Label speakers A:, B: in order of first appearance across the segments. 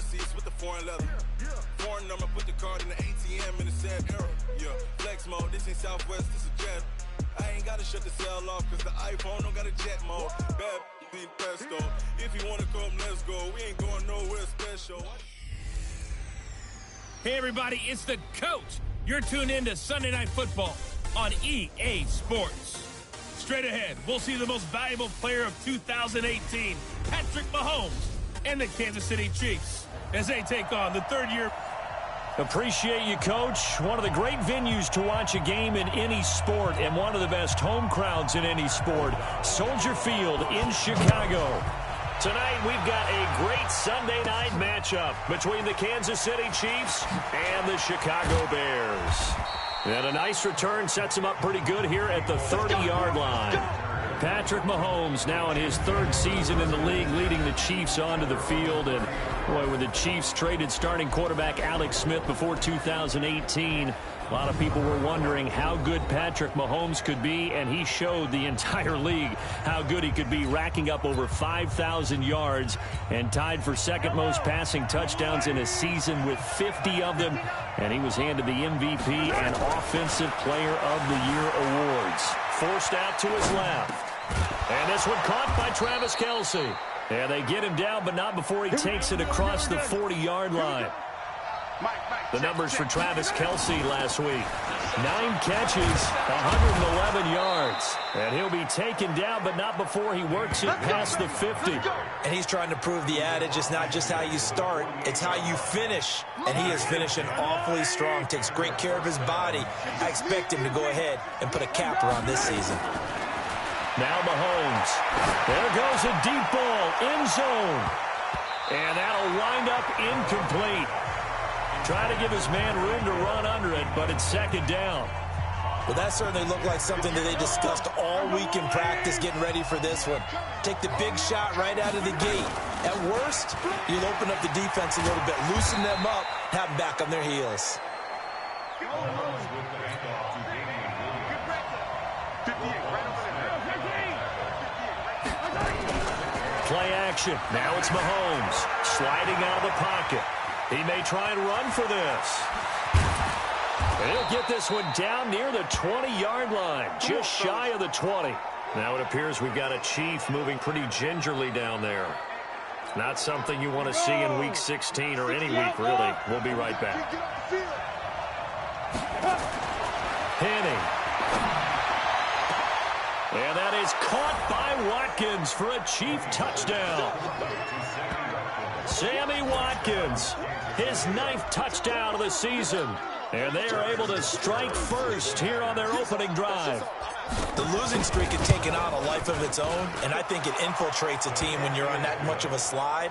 A: seats with the foreign leather. Foreign number, put the card in the ATM in the sad era. Yeah, flex mode, this ain't Southwest, this a jet. I ain't gotta shut the cell off, cause the iPhone don't got a jet mode. Bad in pesto. If you wanna come, let's go. We ain't going nowhere special.
B: Hey everybody, it's the coach. You're tuned in to Sunday Night Football on EA Sports. Straight ahead, we'll see the most valuable player of 2018, Patrick Mahomes, and the Kansas City Chiefs, as they take on the third-year.
C: Appreciate you, Coach. One of the great venues to watch a game in any sport, and one of the best home crowds in any sport, Soldier Field in Chicago. Tonight, we've got a great Sunday night matchup between the Kansas City Chiefs and the Chicago Bears. And a nice return sets him up pretty good here at the 30-yard line. Patrick Mahomes now in his third season in the league, leading the Chiefs onto the field. And, boy, when the Chiefs traded starting quarterback Alex Smith before 2018, a lot of people were wondering how good Patrick Mahomes could be, and he showed the entire league how good he could be, racking up over 5,000 yards and tied for second most passing touchdowns in a season with 50 of them. And he was handed the MVP and Offensive Player of the Year awards. Forced out to his left. And this one caught by Travis Kelce. And they get him down, but not before he takes it across the 40-yard line. The numbers for Travis Kelce last week. 9 catches, 111 yards. And he'll be taken down, but not before he works it past the 50.
D: And he's trying to prove the adage, it's not just how you start, it's how you finish. And he is finishing awfully strong, takes great care of his body. I expect him to go ahead and put a capper on this season.
C: Now Mahomes. There goes a deep ball, end zone. And that'll wind up incomplete. Trying to give his man room to run under it, but it's second down.
D: Well, that certainly looked like something that they discussed all week in practice getting ready for this one. Take the big shot right out of the gate. At worst, you'll open up the defense a little bit, loosen them up, have them back on their heels.
C: Play action. Now it's Mahomes sliding out of the pocket. He may try and run for this. He'll get this one down near the 20-yard line, just shy of the 20. Now it appears we've got a Chief moving pretty gingerly down there. Not something you want to see in Week 16 or any week, really. We'll be right back. Henning. And that is caught by Watkins for a Chief touchdown. Sammy Watkins, his 9th touchdown of the season. And they are able to strike first here on their opening drive.
D: The losing streak had taken on a life of its own, and I think it infiltrates a team when you're on that much of a slide.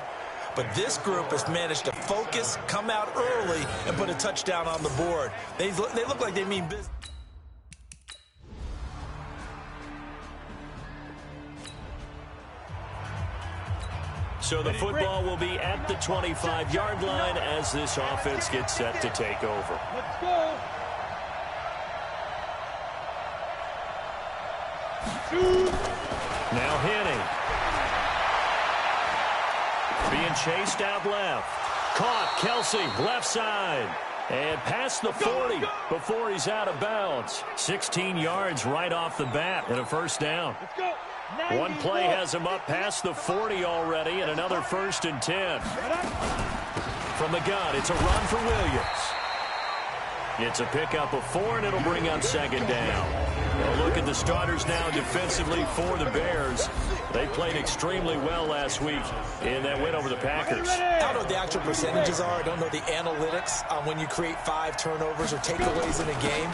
D: But this group has managed to focus, come out early, and put a touchdown on the board. They look like they mean business.
C: So the football will be at the 25-yard line as this offense gets set to take over.
E: Let's go.
C: Now Henning. Being chased out left. Caught, Kelce, left side. And past the 40 before he's out of bounds. 16 yards right off the bat and a first down.
E: Let's go.
C: One play has him up past the 40 already, and another 1st and 10. From the gun, it's a run for Williams. It's a pickup of 4, and it'll bring up second down. We'll look at the starters now defensively for the Bears. They played extremely well last week in that win over the Packers.
D: I don't know what the actual percentages are. I don't know the analytics on when you create 5 turnovers or takeaways in a game.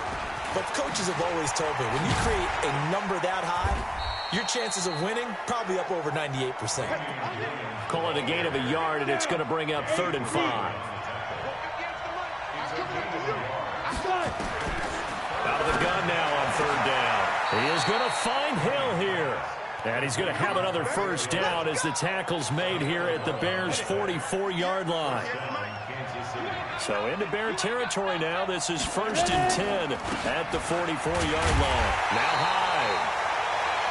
D: But coaches have always told me, when you create a number that high, your chances of winning probably up over 98%.
C: Call it a gain of a yard, and it's going to bring up 3rd and 5. Out of the gun now on 3rd down. He is going to find Hill here. And he's going to have another first down as the tackle's made here at the Bears' 44-yard line. So into Bear territory now. This is 1st and 10 at the 44-yard line. Now Hyde.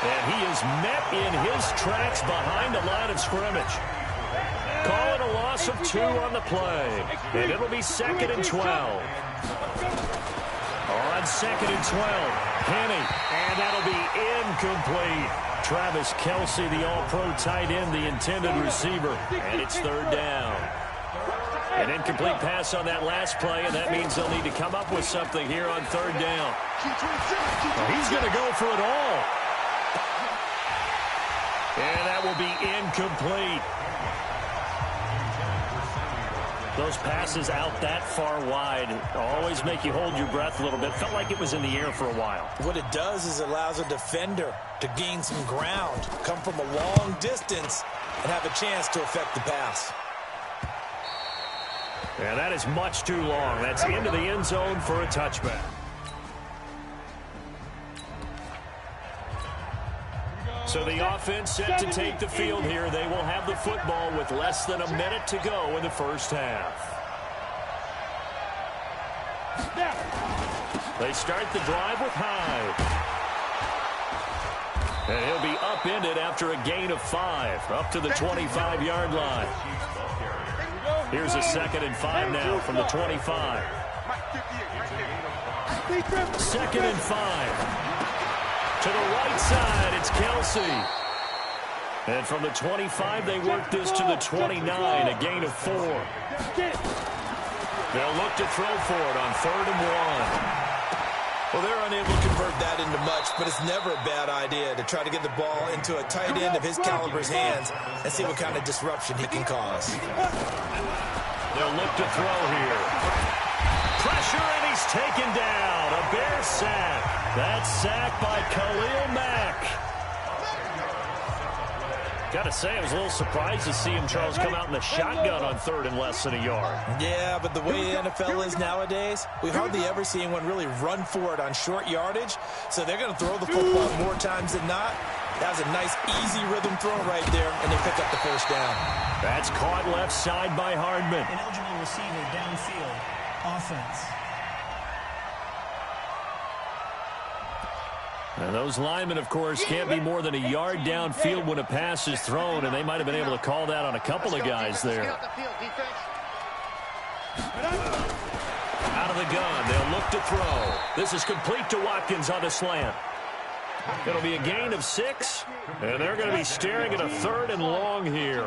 C: And he is met in his tracks behind the line of scrimmage. Call it a loss of 2 on the play. And it'll be 2nd and 12. On 2nd and 12, Henny, and that'll be incomplete. Travis Kelce, the all-pro tight end, the intended receiver, and it's 3rd down. An incomplete pass on that last play, and that means they'll need to come up with something here on 3rd down. He's going to go for it all. And that will be incomplete. Those passes out that far wide always make you hold your breath a little bit. Felt like it was in the air for a while.
D: What it does is it allows a defender to gain some ground, come from a long distance, and have a chance to affect the pass.
C: And that is much too long. That's into the end zone for a touchback. So the offense set to take the field here. They will have the football with less than a minute to go in the first half. They start the drive with Hyde. And he'll be upended after a gain of 5, up to the 25-yard line. Here's a 2nd and 5 now from the 25. 2nd and 5. To the right side, it's Kelce. And from the 25, they work this to the 29, a gain of 4. They'll look to throw for it on 3rd and 1.
D: Well, they're unable to convert that into much, but it's never a bad idea to try to get the ball into a tight end of his caliber's hands and see what kind of disruption he can cause.
C: They'll look to throw here. Pressure, and he's taken down. A Bear sack. That sack by Khalil Mack. Got to say, I was a little surprised to see him, Charles, come out in the shotgun on 3rd and less than a yard.
D: Yeah, but the way the NFL is nowadays, we hardly ever see anyone really run for it on short yardage. So they're going to throw the football more times than not. That was a nice, easy rhythm throw right there, and they pick up the 1st down.
C: That's caught left side by Hardman.
E: An eligible receiver downfield. Offense.
C: And those linemen, of course, can't be more than a yard downfield when a pass is thrown, and they might have been able to call that on a couple of guys there. Out of the gun, they'll look to throw. This is complete to Watkins on the slant. It'll be a gain of 6, and they're going to be staring at a 3rd and long here.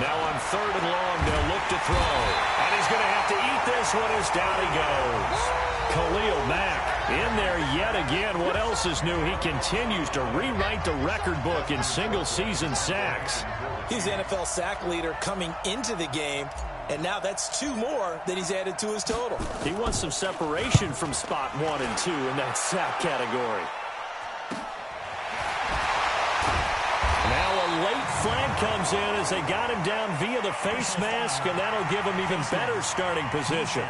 C: Now on 3rd and long, they'll look to throw. And he's going to have to eat this one as down he goes. Khalil Mack in there yet again. What else is new? He continues to rewrite the record book in single-season sacks.
D: He's the NFL sack leader coming into the game, and now that's 2 more that he's added to his total.
C: He wants some separation from spot 1 and 2 in that sack category. Now a late flag comes in as they got him down via the face mask, and that'll give him even better starting position.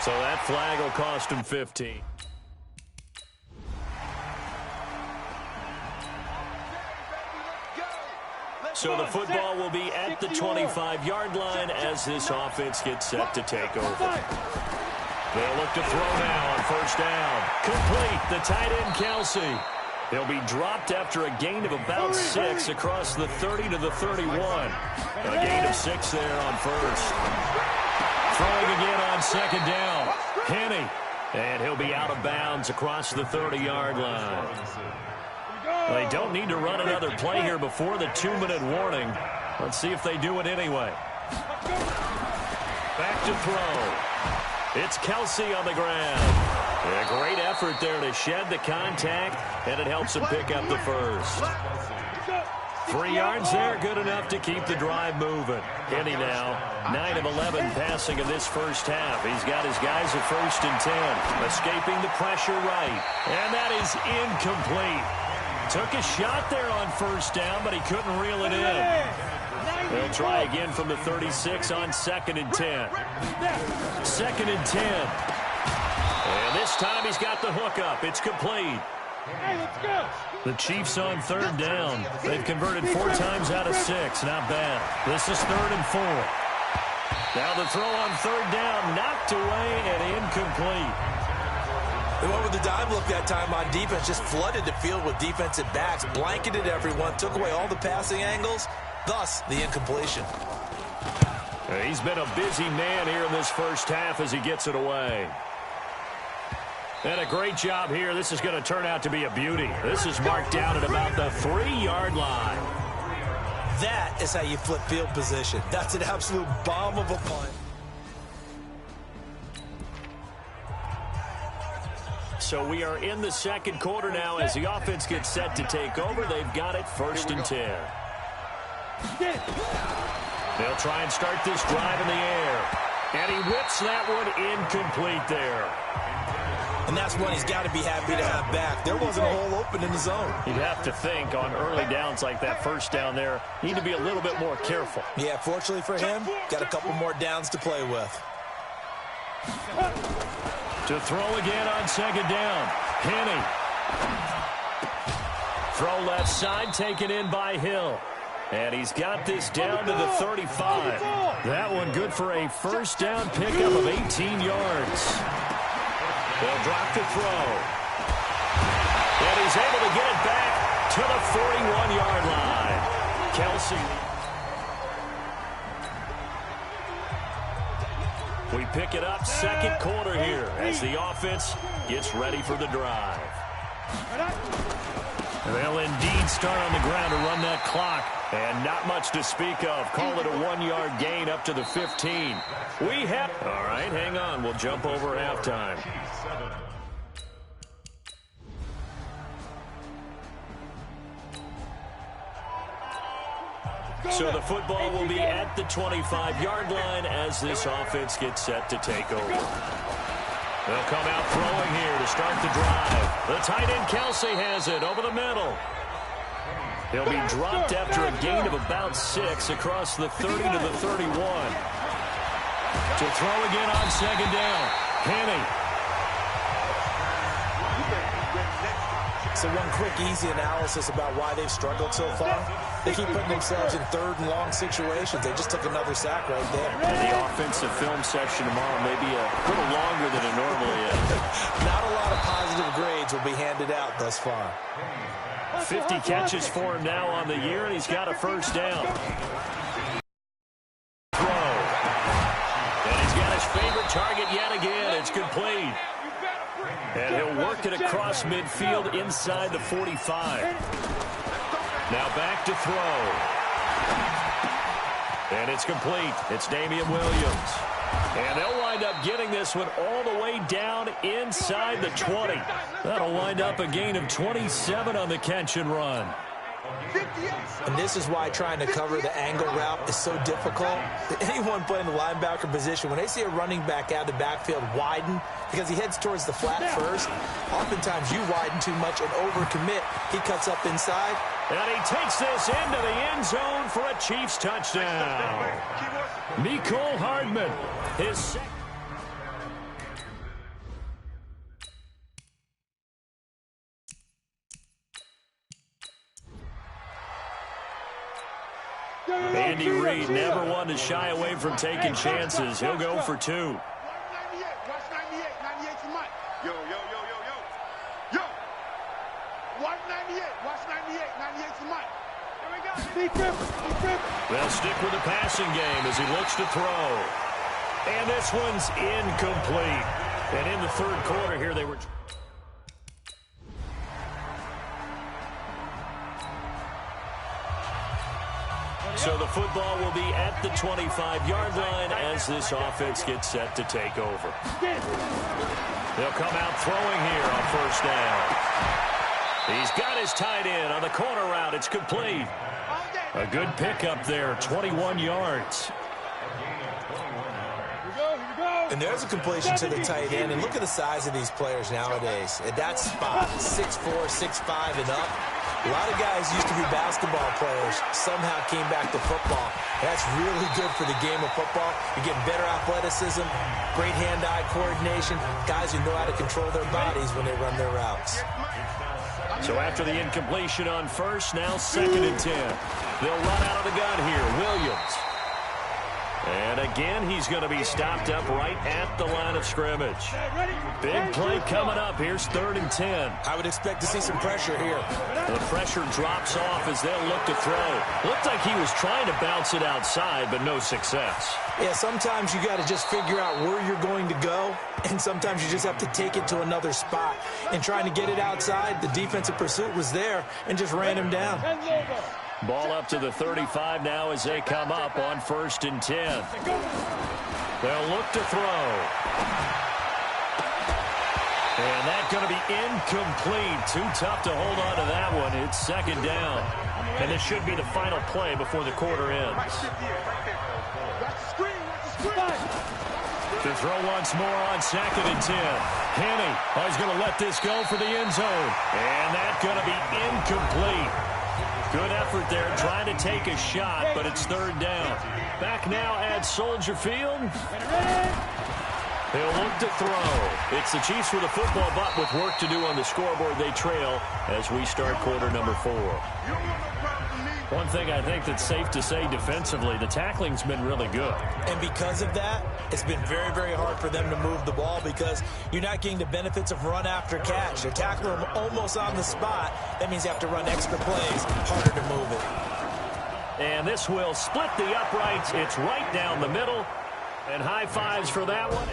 C: So that flag will cost him 15. So the football will be at the 25-yard line as this offense gets set to take over. They'll look to throw now on 1st down. Complete, the tight end Kelce. He'll be dropped after a gain of about 6 across the 30 to the 31. And a gain of 6 there on 1st. Throwing again on 2nd down. Henny. And he'll be out of bounds across the 30-yard line. They don't need to run another play here before the 2-minute warning. Let's see if they do it anyway. Back to throw. It's Kelce on the ground. A great effort there to shed the contact, and it helps him pick up the 1st. 3 yards there, good enough to keep the drive moving. Henny now, 9 of 11 passing in this first half. He's got his guys at 1st and 10, escaping the pressure right. And that is incomplete. Took a shot there on 1st down, but he couldn't reel it in. They'll try again from the 36 on 2nd and 10. 2nd and 10. And this time he's got the hookup. It's complete.
F: Hey, let's go.
C: The Chiefs on 3rd down. They've converted 4 times out of 6. Not bad. This is 3rd and 4. Now the throw on 3rd down, knocked away and incomplete.
D: They went with the dime look that time on defense, just flooded the field with defensive backs, blanketed everyone, took away all the passing angles, thus the incompletion.
C: He's been a busy man here in this first half as he gets it away. And a great job here. This is going to turn out to be a beauty. This is marked down at about the 3-yard line.
D: That is how you flip field position. That's an absolute bomb of a punt.
C: So we are in the second quarter now as the offense gets set to take over. They've got it 1st and 10. They'll try and start this drive in the air. And he whips that one incomplete there.
D: And that's one he's got to be happy to have back. There wasn't a hole open in the zone.
C: You'd have to think on early downs like that, first down there, need to be a little bit more careful.
D: Yeah, fortunately for him, got a couple more downs to play with.
C: To throw again on 2nd down. Penny. Throw left side, taken in by Hill. And he's got this down to the 35. That one good for a first down pickup of 18 yards. They'll drop to throw. And he's able to get it back to the 41-yard line. Kelsey. We pick it up second quarter here as the offense gets ready for the drive. They'll indeed start on the ground to run that clock. And not much to speak of. Call it a 1-yard gain up to the 15. We have... All right, hang on. We'll jump over halftime. So the football will be at the 25-yard line as this offense gets set to take over. They'll come out throwing here to start the drive. The tight end Kelsey has it over the middle. He'll be dropped after a gain of about 6 across the 30 to the 31. To throw again on 2nd down. Penny.
D: So one quick, easy analysis about why they've struggled so far. They keep putting themselves in 3rd and long situations. They just took another sack right there.
C: And the offensive film section tomorrow may be a little longer than it normally is.
D: Not a lot of positive grades will be handed out thus far.
C: 50 catches for him now on the year, and he's got a first down. Throw. And he's got his favorite target yet again. It's complete. And he'll work it across midfield inside the 45. Now back to throw. And it's complete. It's Damian Williams. And they'll wind up getting this one all the way down inside the 20. That'll wind up a gain of 27 on the catch and run.
D: And this is why trying to cover the angle route is so difficult. Anyone playing the linebacker position, when they see a running back out of the backfield widen, because he heads towards the flat first, oftentimes you widen too much and overcommit. He cuts up inside.
C: And he takes this into the end zone for a Chiefs touchdown. Mecole Hardman, his second. Andy Reid never one to shy away from taking chances. He'll go for 2.
F: Watch 98. Watch 98. 98's the mic. Yo. Watch 98. Watch 98. 98's the mic. Here we go. Deep grip.
C: They'll stick with the passing game as he looks to throw. And this one's incomplete. And in the 3rd quarter here, they were... So the football will be at the 25-yard line as this offense gets set to take over. They'll come out throwing here on 1st down. He's got his tight end on the corner route. It's complete. A good pickup there, 21 yards.
D: And there's a completion to the tight end. And look at the size of these players nowadays. At that spot, 6'4", 6'5", and up. A lot of guys used to be basketball players, somehow came back to football. That's really good for the game of football. You're getting better athleticism, great hand-eye coordination, guys who know how to control their bodies when they run their routes.
C: So after the incompletion on 1st, now 2nd and 10. They'll run out of the gun here. Williams. And again, he's going to be stopped up right at the line of scrimmage. Big play coming up. Here's 3rd and 10.
D: I would expect to see some pressure here.
C: The pressure drops off as they'll look to throw. Looked like he was trying to bounce it outside, but no success.
D: Yeah, sometimes you got to just figure out where you're going to go, and sometimes you just have to take it to another spot. And trying to get it outside, the defensive pursuit was there and just ran him down.
C: Ball up to the 35 now as they come up on 1st and 10. They'll look to throw. And that's going to be incomplete. Too tough to hold on to that one. It's 2nd down. And this should be the final play before the quarter ends. To throw once more on 2nd and 10. Henney is going to let this go for the end zone. And that's going to be incomplete. Good effort there, trying to take a shot, but it's 3rd down. Back now at Soldier Field. They'll look to throw. It's the Chiefs with a football, but with work to do on the scoreboard, they trail as we start quarter number 4. One thing I think that's safe to say defensively, the tackling's been really good.
D: And because of that, it's been very, very hard for them to move the ball because you're not getting the benefits of run after catch. They're tackling them almost on the spot. That means you have to run extra plays, harder to move it.
C: And this will split the uprights. It's right down the middle. And high fives for that one.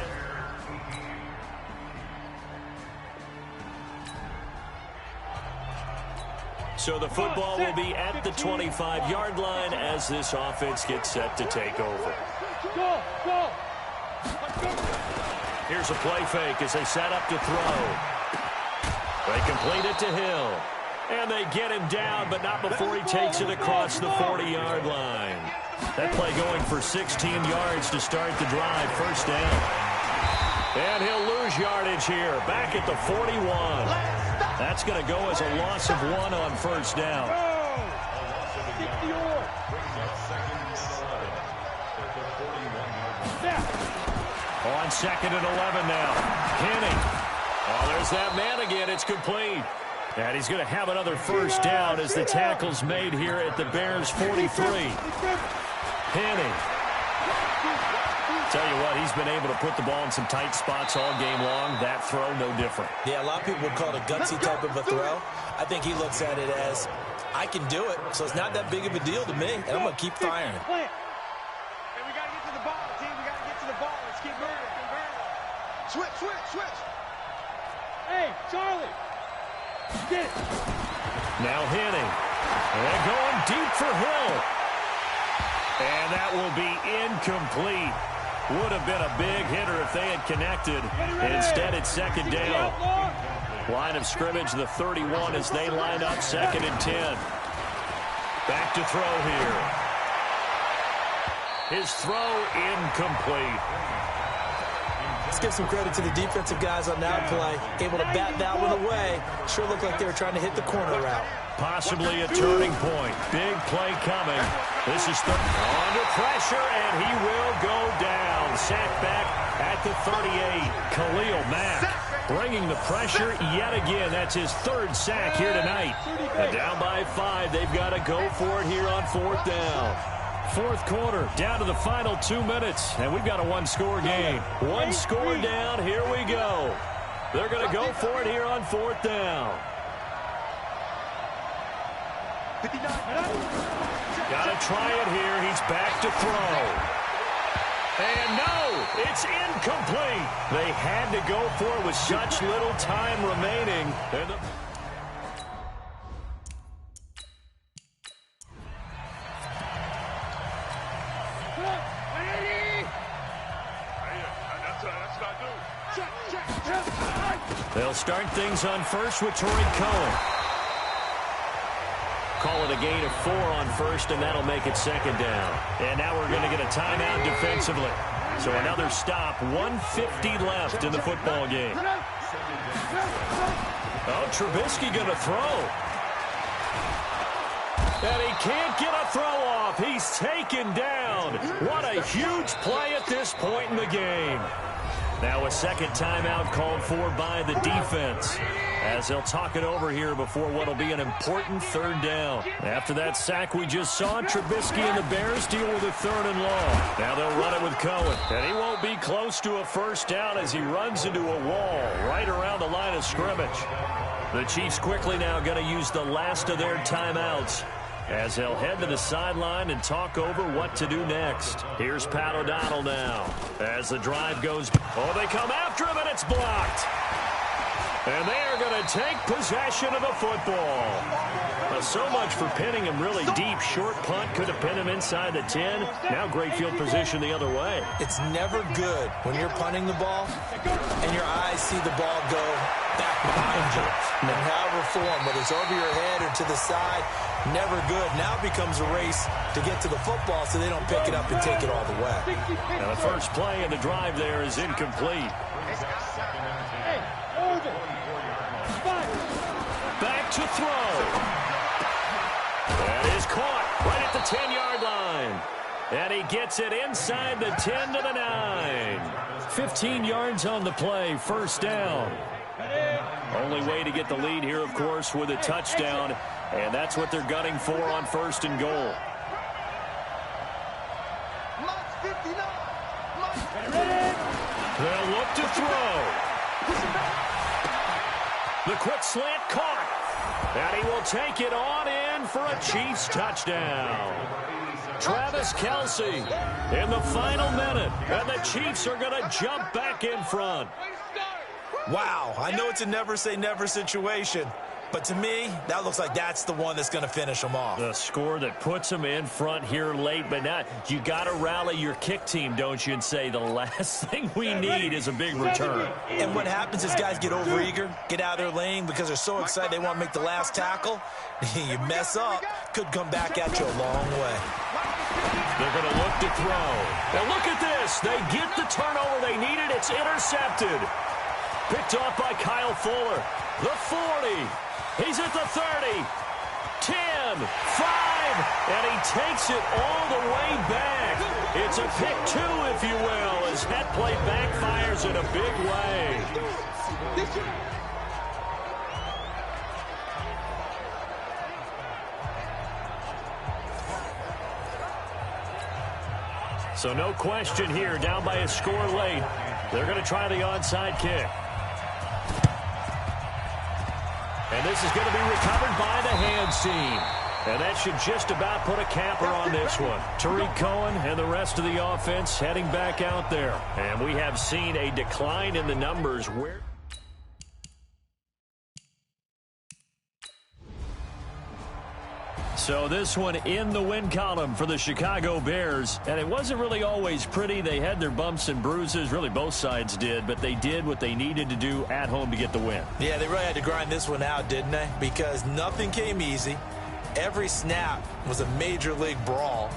C: So the football will be at the 25-yard line as this offense gets set to take over. Here's a play fake as they set up to throw. They complete it to Hill. And they get him down, but not before he takes it across the 40-yard line. That play going for 16 yards to start the drive. 1st down. And he'll lose yardage here. Back at the 41. That's going to go as a loss of 1 on 1st down. On 2nd and 11 now. Henney. Oh, there's that man again. It's complete. And he's going to have another 1st down as the tackle's made here at the Bears' 43. Henney. Tell you what, he's been able to put the ball in some tight spots all game long. That throw, no different.
D: Yeah, a lot of people would call it a gutsy type of a throw. I think he looks at it as, I can do it, so it's not that big of a deal to me, and I'm going to keep firing.
F: Hey, we got to get to the ball, team. We got to get to the ball. Let's keep moving. Switch. Hey, Charlie. Get it.
C: Now Henney. They're going deep for Hill. And that will be incomplete. Would have been a big hitter if they had connected. Instead, it's 2nd down. Line of scrimmage, the 31 as they line up 2nd and 10. Back to throw here. His throw incomplete.
D: Let's give some credit to the defensive guys on that play. Able to bat that one away. Sure looked like they were trying to hit the corner route.
C: Possibly a turning point. Big play coming. This is under pressure, and he will go down. Sack back at the 38. Khalil Mack bringing the pressure yet again. That's his 3rd sack here tonight. And down by 5. They've got to go for it here on 4th down. 4th quarter, down to the final 2 minutes, and we've got a 1-score game. 1 score down, here we go. They're going to go for it here on 4th down. Got to try it here. He's back to throw. And no, it's incomplete. They had to go for it with such little time remaining. They'll start things on 1st with Tariq Cohen. Call it a gain of 4 on 1st, and that'll make it 2nd down. And now we're going to get a timeout defensively. So another stop, 1:50 left in the football game. Oh, Trubisky going to throw. And he can't get a throw off. He's taken down. What a huge play at this point in the game. Now a second timeout called for by the defense, as they'll talk it over here before what will be an important third down. After that sack we just saw, Trubisky and the Bears deal with a 3rd and long. Now they'll run it with Cohen, and he won't be close to a first down as he runs into a wall right around the line of scrimmage. The Chiefs quickly now going to use the last of their timeouts, as they'll head to the sideline and talk over what to do next. Here's Pat O'Donnell now. As the drive goes, oh, they come after him, and it's blocked. And they are going to take possession of the football. So much for pinning him really deep. Short punt could have pinned him inside the 10. Now great field position the other way.
D: It's never good when you're punting the ball and your eyes see the ball go back behind you. And however form, whether it's over your head or to the side, never good. Now it becomes a race to get to the football so they don't pick it up and take it all the way.
C: Now the first play in the drive there is incomplete. Back to throw. That is caught right at the 10-yard line. And he gets it inside the 10 to the 9. 15 yards on the play, first down. Only way to get the lead here, of course, with a touchdown. And that's what they're gunning for on 1st and goal. They'll look to throw. The quick slant caught. And he will take it on in for a Chiefs touchdown. Travis Kelce in the final minute. And the Chiefs are going to jump back in front.
D: Wow, I know it's a never-say-never situation, but to me, that looks like that's the one that's going to finish them off.
C: The score that puts them in front here late, but now you got to rally your kick team, don't you, and say the last thing we need is a big return.
D: And what happens is guys get overeager, get out of their lane because they're so excited they want to make the last tackle. You mess up, could come back at you a long way.
C: They're going to look to throw. Now look at this. They get the turnover they needed. It's intercepted. Picked off by Kyle Fuller. The 40. He's at the 30. 10, 5, and he takes it all the way back. It's a pick 2, if you will, as that play backfires in a big way. So no question here, down by a score late. They're going to try the onside kick. And this is going to be recovered by the hands team. And that should just about put a capper on this one. Tariq Cohen and the rest of the offense heading back out there. And we have seen a decline in the numbers. So this one in the win column for the Chicago Bears. And it wasn't really always pretty. They had their bumps and bruises. Really, both sides did. But they did what they needed to do at home to get the win.
D: Yeah, they really had to grind this one out, didn't they? Because nothing came easy. Every snap was a major league brawl.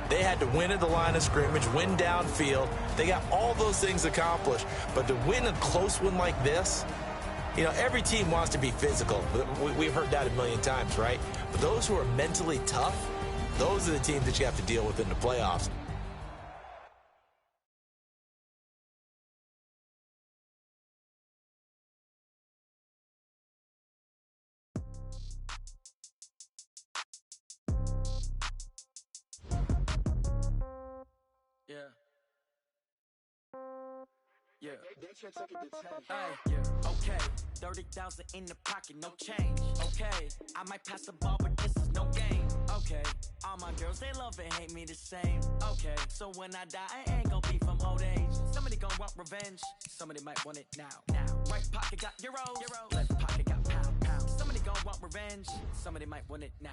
D: They had to win at the line of scrimmage, win downfield. They got all those things accomplished. But to win a close one like this, you know, every team wants to be physical. We've heard that a million times, right? But those who are mentally tough, those are the teams that you have to deal with in the playoffs.
G: Yeah. Yeah. Okay. 30,000 in the pocket, no change. Okay. I might pass the ball, but this is no game. Okay. All my girls, they love and hate me the same. Okay. So when I die, I ain't gonna be from old age. Somebody gonna want revenge. Somebody might want it now. Right pocket got euros. Left pocket got pound. Somebody gonna want revenge. Somebody might want it now.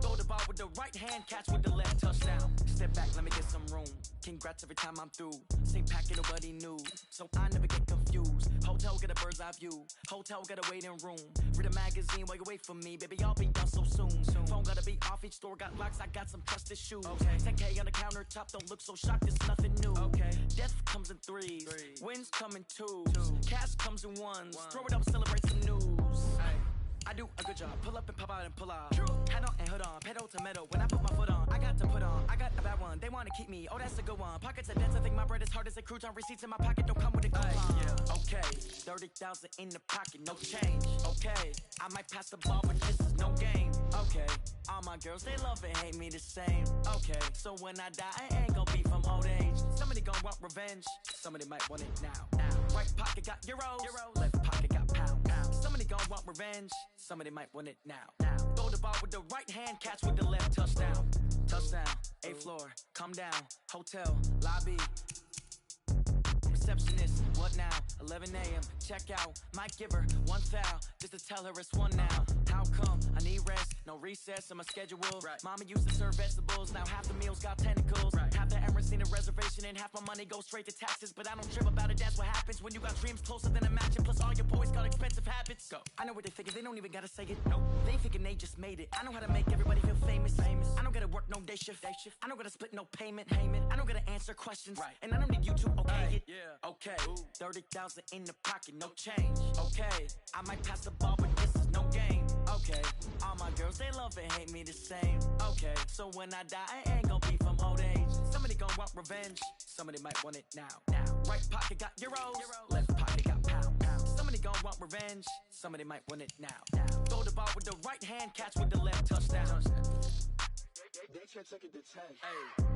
G: Throw the ball with the right hand, catch with the left, touchdown. Step back, let me get some room. Congrats every time I'm through. Same packet, nobody knew. So I never get confused. Hotel get a bird's eye view. Hotel get a waiting room. Read a magazine while you wait for me. Baby, I'll be done so soon. Phone gotta be off, each store got locks. I got some trusted shoes. 10K on the countertop, don't look so shocked, it's nothing new. Death comes in threes. Wins come in twos. Cash comes in ones. Throw it up, celebrate some news. I do a good job. Pull up and pop out and pull out. Hat on and hood on. Pedal to metal. When I put my foot on, I got to put on, I got a bad one. They want to keep me, oh, that's a good one. Pockets are dense, I think my bread is hard as a crouton. Receipts in my pocket don't come with a coupon. Yeah, okay, 30,000 in the pocket, no change. Okay, I might pass the ball, but this is no game. Okay, all my girls, they love and hate me the same. Okay, so when I die, I ain't gonna be from old age. Somebody gon' want revenge, somebody might want it now. Right pocket got euros, left pocket got pound. Somebody gon' want revenge, somebody might want it now. Throw the ball with the right hand, catch with the left, touchdown. Touchdown, 8th floor, come down, hotel, lobby. Receptionist, what now? 11 a.m., check out. Might give her one foul, just to tell her it's one now. How come? I need rest, no recess in my schedule. Right. Mama used to serve vegetables, now half the meals got tentacles. Right. Half the Emirates need a reservation and half my money goes straight to taxes. But I don't trip about it, that's what happens when you got dreams closer than a match. And plus all your boys got expensive habits. Go. I know what they thinking, they don't even gotta say it. No, they thinking they just made it. I know how to make everybody feel famous. I don't gotta work no day shift. I don't gotta split no payment. I don't gotta answer questions. Right. And I don't need you to okay it. Yeah. Okay, 30,000 in the pocket, no change. Okay, I might pass the ball, but this is no game. Okay, all my girls, they love and hate me the same. Okay, so when I die, I ain't gonna be from old age. Somebody gon' want revenge, somebody might want it now. Right pocket got euros, left pocket got pound. Somebody gon' want revenge, somebody might want it now. Throw the ball with the right hand, catch with the left, touchdown.
F: They should take it to 10.
G: Hey.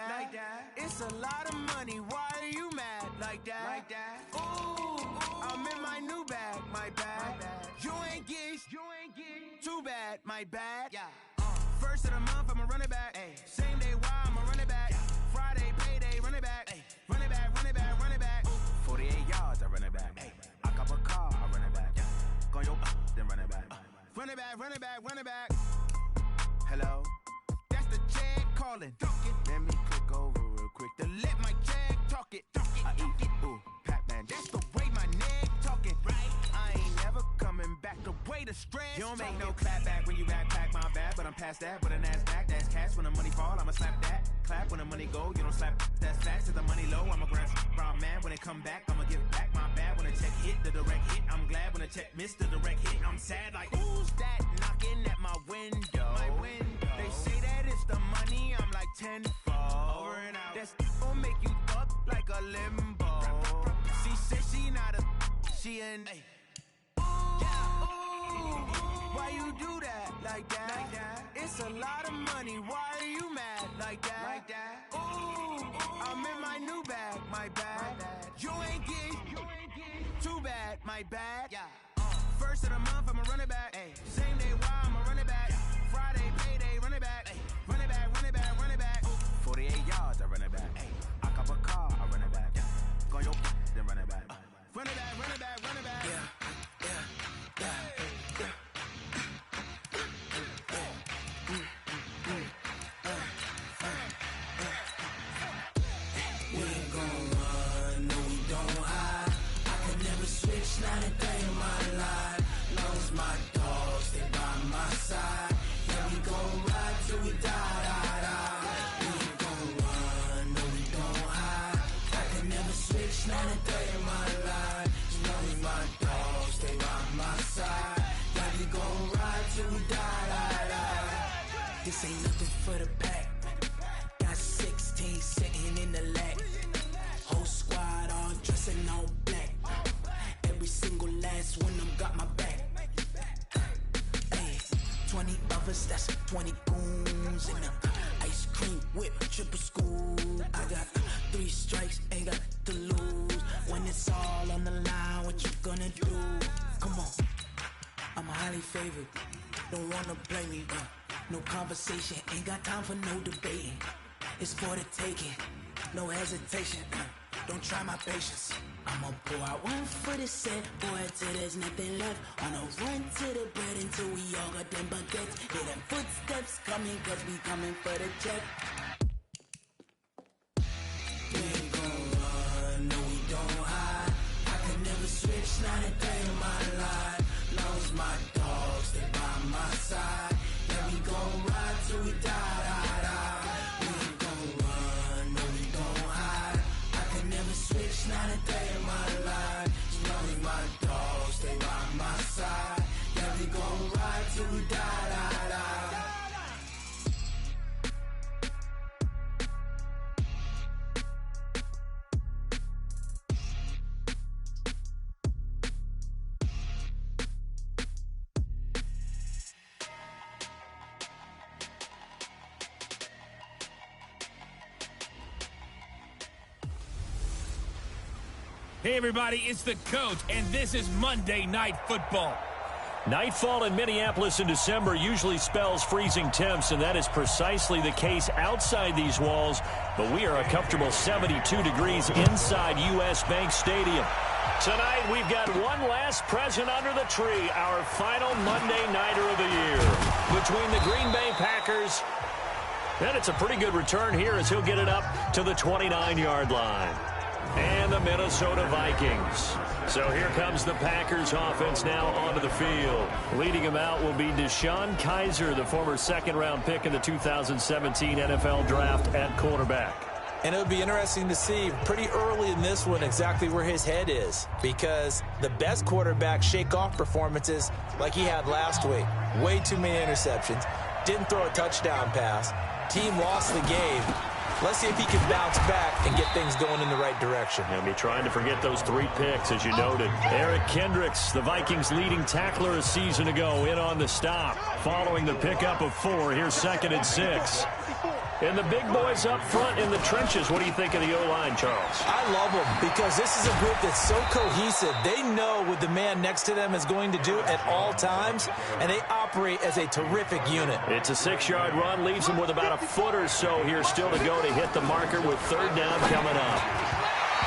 H: Like that. It's a lot of money. Why are you mad like that? Ooh, I'm in my new bag. My bad. You ain't get too bad. My bad. Yeah. First of the month, I'ma run it back. Ay. Same day, why I'ma run it back. Friday, payday, run it back. Ay. Run it back, run it back, run it back. 48 yards, I run it back. Ay. I cop a car, I run it back. Go yo, then run it back. Run it back, run it back, run it back. Hello? That's the check calling. Let me click over real quick to let my check talk it. I eat it, ooh, Pac-Man. That's the way my neck talking. Right? I ain't never coming back. The way the stress. You don't make no clap back when you backpack, my bad. But I'm past that with an ass back. That's cash when the money fall. I'ma slap that. Clap when the money go. You don't slap. That's facts. If the money low, I'ma grab brown man. When it come back, I'ma give back my bad. When the check hit, the direct hit. I'm glad when the check missed the direct hit. I'm sad like who's that knocking at my window? My window. They say that it's the money. I'm like tenfold. Over and out. That's gon' make you up like a limbo. She said she not a. She an. Ay. Why you do that like that? It's a lot of money. Why are you mad like that? Ooh, I'm in my new bag. My bad. You ain't get too bad. My bad. Yeah. First of the month, I'ma run it back. Ay. Same day, why I'ma run it back. Friday, payday, run it back. Ay. Run it back, run it back, run it back. 48 yards, I run it back. Ay. I cop a car, I run it back. Go yo, then run it back. Run it back, run it back, run it back. Yeah.
I: Not a day in my life. Lost my dogs, they by my side. Yeah, we gon' ride till we die. We ain't gon' run, no, we gon' hide. I can never switch, not a day in my life. Lost my dogs, they by my side. Yeah, we gon' ride till we die. This ain't nothing for the pack. Got 16 sitting in the lag. Whole squad all dressing all black. Every single last one of them got my back. Hey, 20 of us, that's 20 goons in a ice cream whip, triple school. I got 3 strikes, ain't got to lose. When it's all on the line, what you gonna do? Come on, I'm highly favored. Don't wanna play me, no conversation, ain't got time for no debating. It's for the taking, no hesitation. Don't try my patience. I'ma pour out one for the set, boy, till there's nothing left. On a run to the bread until we all got them baguettes. Hear them footsteps coming, cause we coming for the check. We ain't gon' run, no we don't hide. I could never switch, not a day in my life. Long as my dogs, they by my side. Yeah, we gon' ride till we die. We ain't gon' run, no we don't hide. I could never switch, not a day in my life. As long as my dogs, they by my side. Yeah, we gon' ride till we die.
B: Hey, everybody, it's the coach, and this is Monday Night Football.
C: Nightfall in Minneapolis in December usually spells freezing temps, and that is precisely the case outside these walls. But we are a comfortable 72 degrees inside U.S. Bank Stadium. Tonight, we've got one last present under the tree, our final Monday Nighter of the year. Between the Green Bay Packers, and it's a pretty good return here as he'll get it up to the 29-yard line. And the Minnesota Vikings. So here comes the Packers offense now onto the field. Leading them out will be Deshaun Kaiser, the former second-round pick in the 2017 NFL Draft at quarterback.
D: And it would be interesting to see pretty early in this one exactly where his head is, because the best quarterback shake-off performances like he had last week. Way too many interceptions. Didn't throw a touchdown pass. Team lost the game. Let's see if he can bounce back and get things going in the right direction.
C: He'll be trying to forget those 3 picks, as you noted. Eric Kendricks, the Vikings' leading tackler a season ago, in on the stop. Following the pickup of 4, here's 2nd and 6. And the big boys up front in the trenches. What do you think of the O-line, Charles?
D: I love them because this is a group that's so cohesive. They know what the man next to them is going to do at all times, and they operate as a terrific unit.
C: It's a 6-yard run, leaves them with about a foot or so here still to go to hit the marker with 3rd down coming up.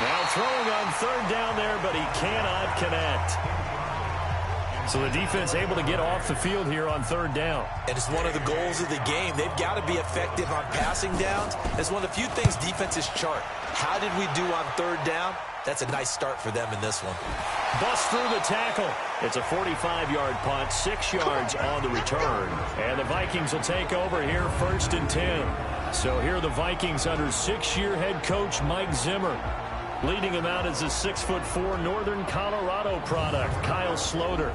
C: Now throwing on 3rd down there, but he cannot connect. So the defense able to get off the field here on 3rd down.
D: And it's one of the goals of the game. They've got to be effective on passing downs. It's one of the few things defenses chart. How did we do on 3rd down? That's a nice start for them in this one.
C: Bust through the tackle. It's a 45-yard punt, 6 yards on the return. And the Vikings will take over here 1st and 10. So here are the Vikings under 6-year head coach Mike Zimmer. Leading him out is a 6'4" Northern Colorado product, Kyle Sloter.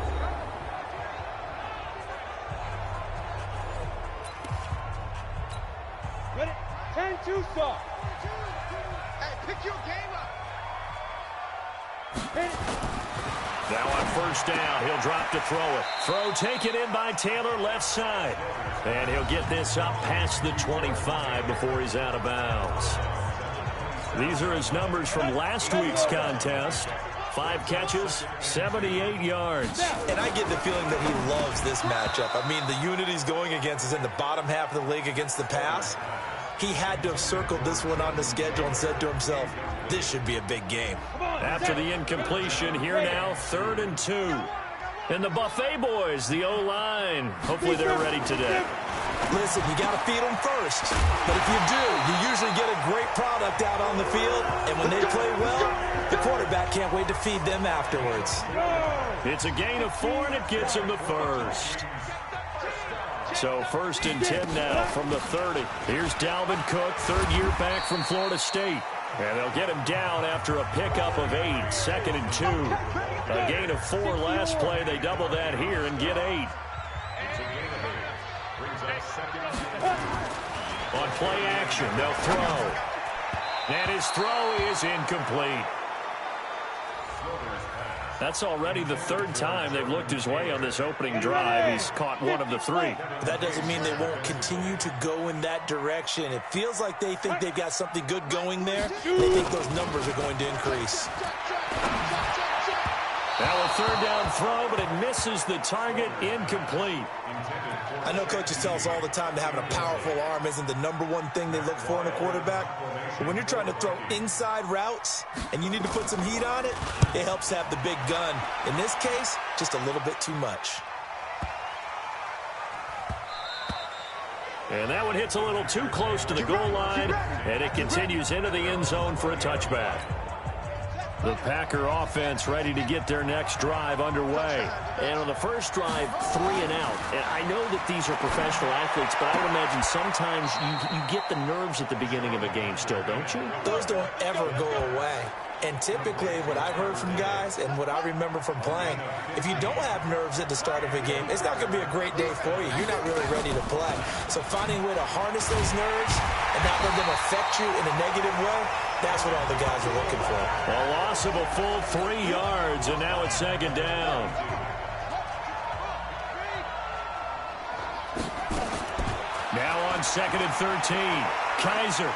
F: Ready? 10-2 start. Hey, pick your game up. Hit it.
C: Now on 1st down, he'll drop to throw it. Throw taken in by Taylor, left side. And he'll get this up past the 25 before he's out of bounds. These are his numbers from last week's contest. 5 catches, 78 yards.
D: And I get the feeling that he loves this matchup. I mean, the unit he's going against is in the bottom half of the league against the pass. He had to have circled this one on the schedule and said to himself, this should be a big game.
C: After the incompletion, here now, 3rd and 2. And the Buffet boys, the O-line, hopefully they're ready today.
D: Listen, you got to feed them first. But if you do, you usually get a great product out on the field. And when they play well, the quarterback can't wait to feed them afterwards.
C: It's a gain of 4, and it gets him the 1st. So 1st and 10 now from the 30. Here's Dalvin Cook, 3rd-year back from Florida State. And they'll get him down after a pickup of 8, 2nd and 2. A gain of 4 last play. They double that here and get 8. On play action, they'll throw. And his throw is incomplete. That's already the 3rd time they've looked his way on this opening drive. He's caught 1 of the 3.
D: That doesn't mean they won't continue to go in that direction. It feels like they think they've got something good going there. They think those numbers are going to increase.
C: Now a 3rd down throw, but it misses the target, incomplete.
D: I know coaches tell us all the time that having a powerful arm isn't the #1 thing they look for in a quarterback. But when you're trying to throw inside routes and you need to put some heat on it, it helps to have the big gun. In this case, just a little bit too much.
C: And that one hits a little too close to the goal line, and it continues into the end zone for a touchback. The Packer offense ready to get their next drive underway.
J: And on the first drive, 3 and out. And I know that these are professional athletes, but I would imagine sometimes you get the nerves at the beginning of a game still, don't you?
D: Those don't ever go away. And typically what I've heard from guys and what I remember from playing, if you don't have nerves at the start of a game, it's not going to be a great day for you. You're not really ready to play. So finding a way to harness those nerves and not let them affect you in a negative way, that's what all the guys are looking for.
C: A loss of a full 3 yards, and now it's second down. Now on 2nd and 13, Kaiser.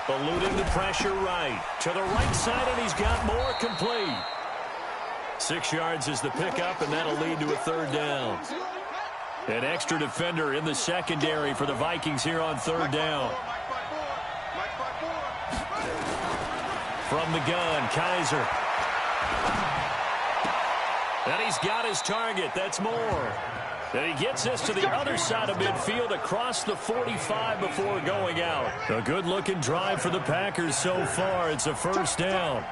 C: Eluding the pressure right. To the right side, and he's got more complete. 6 yards is the pickup, and that'll lead to a 3rd down. An extra defender in the secondary for the Vikings here on 3rd down. From the gun, Kaiser. And he's got his target. That's more. And he gets this to the other side of midfield across the 45 before going out. A good-looking drive for the Packers so far. It's a 1st down.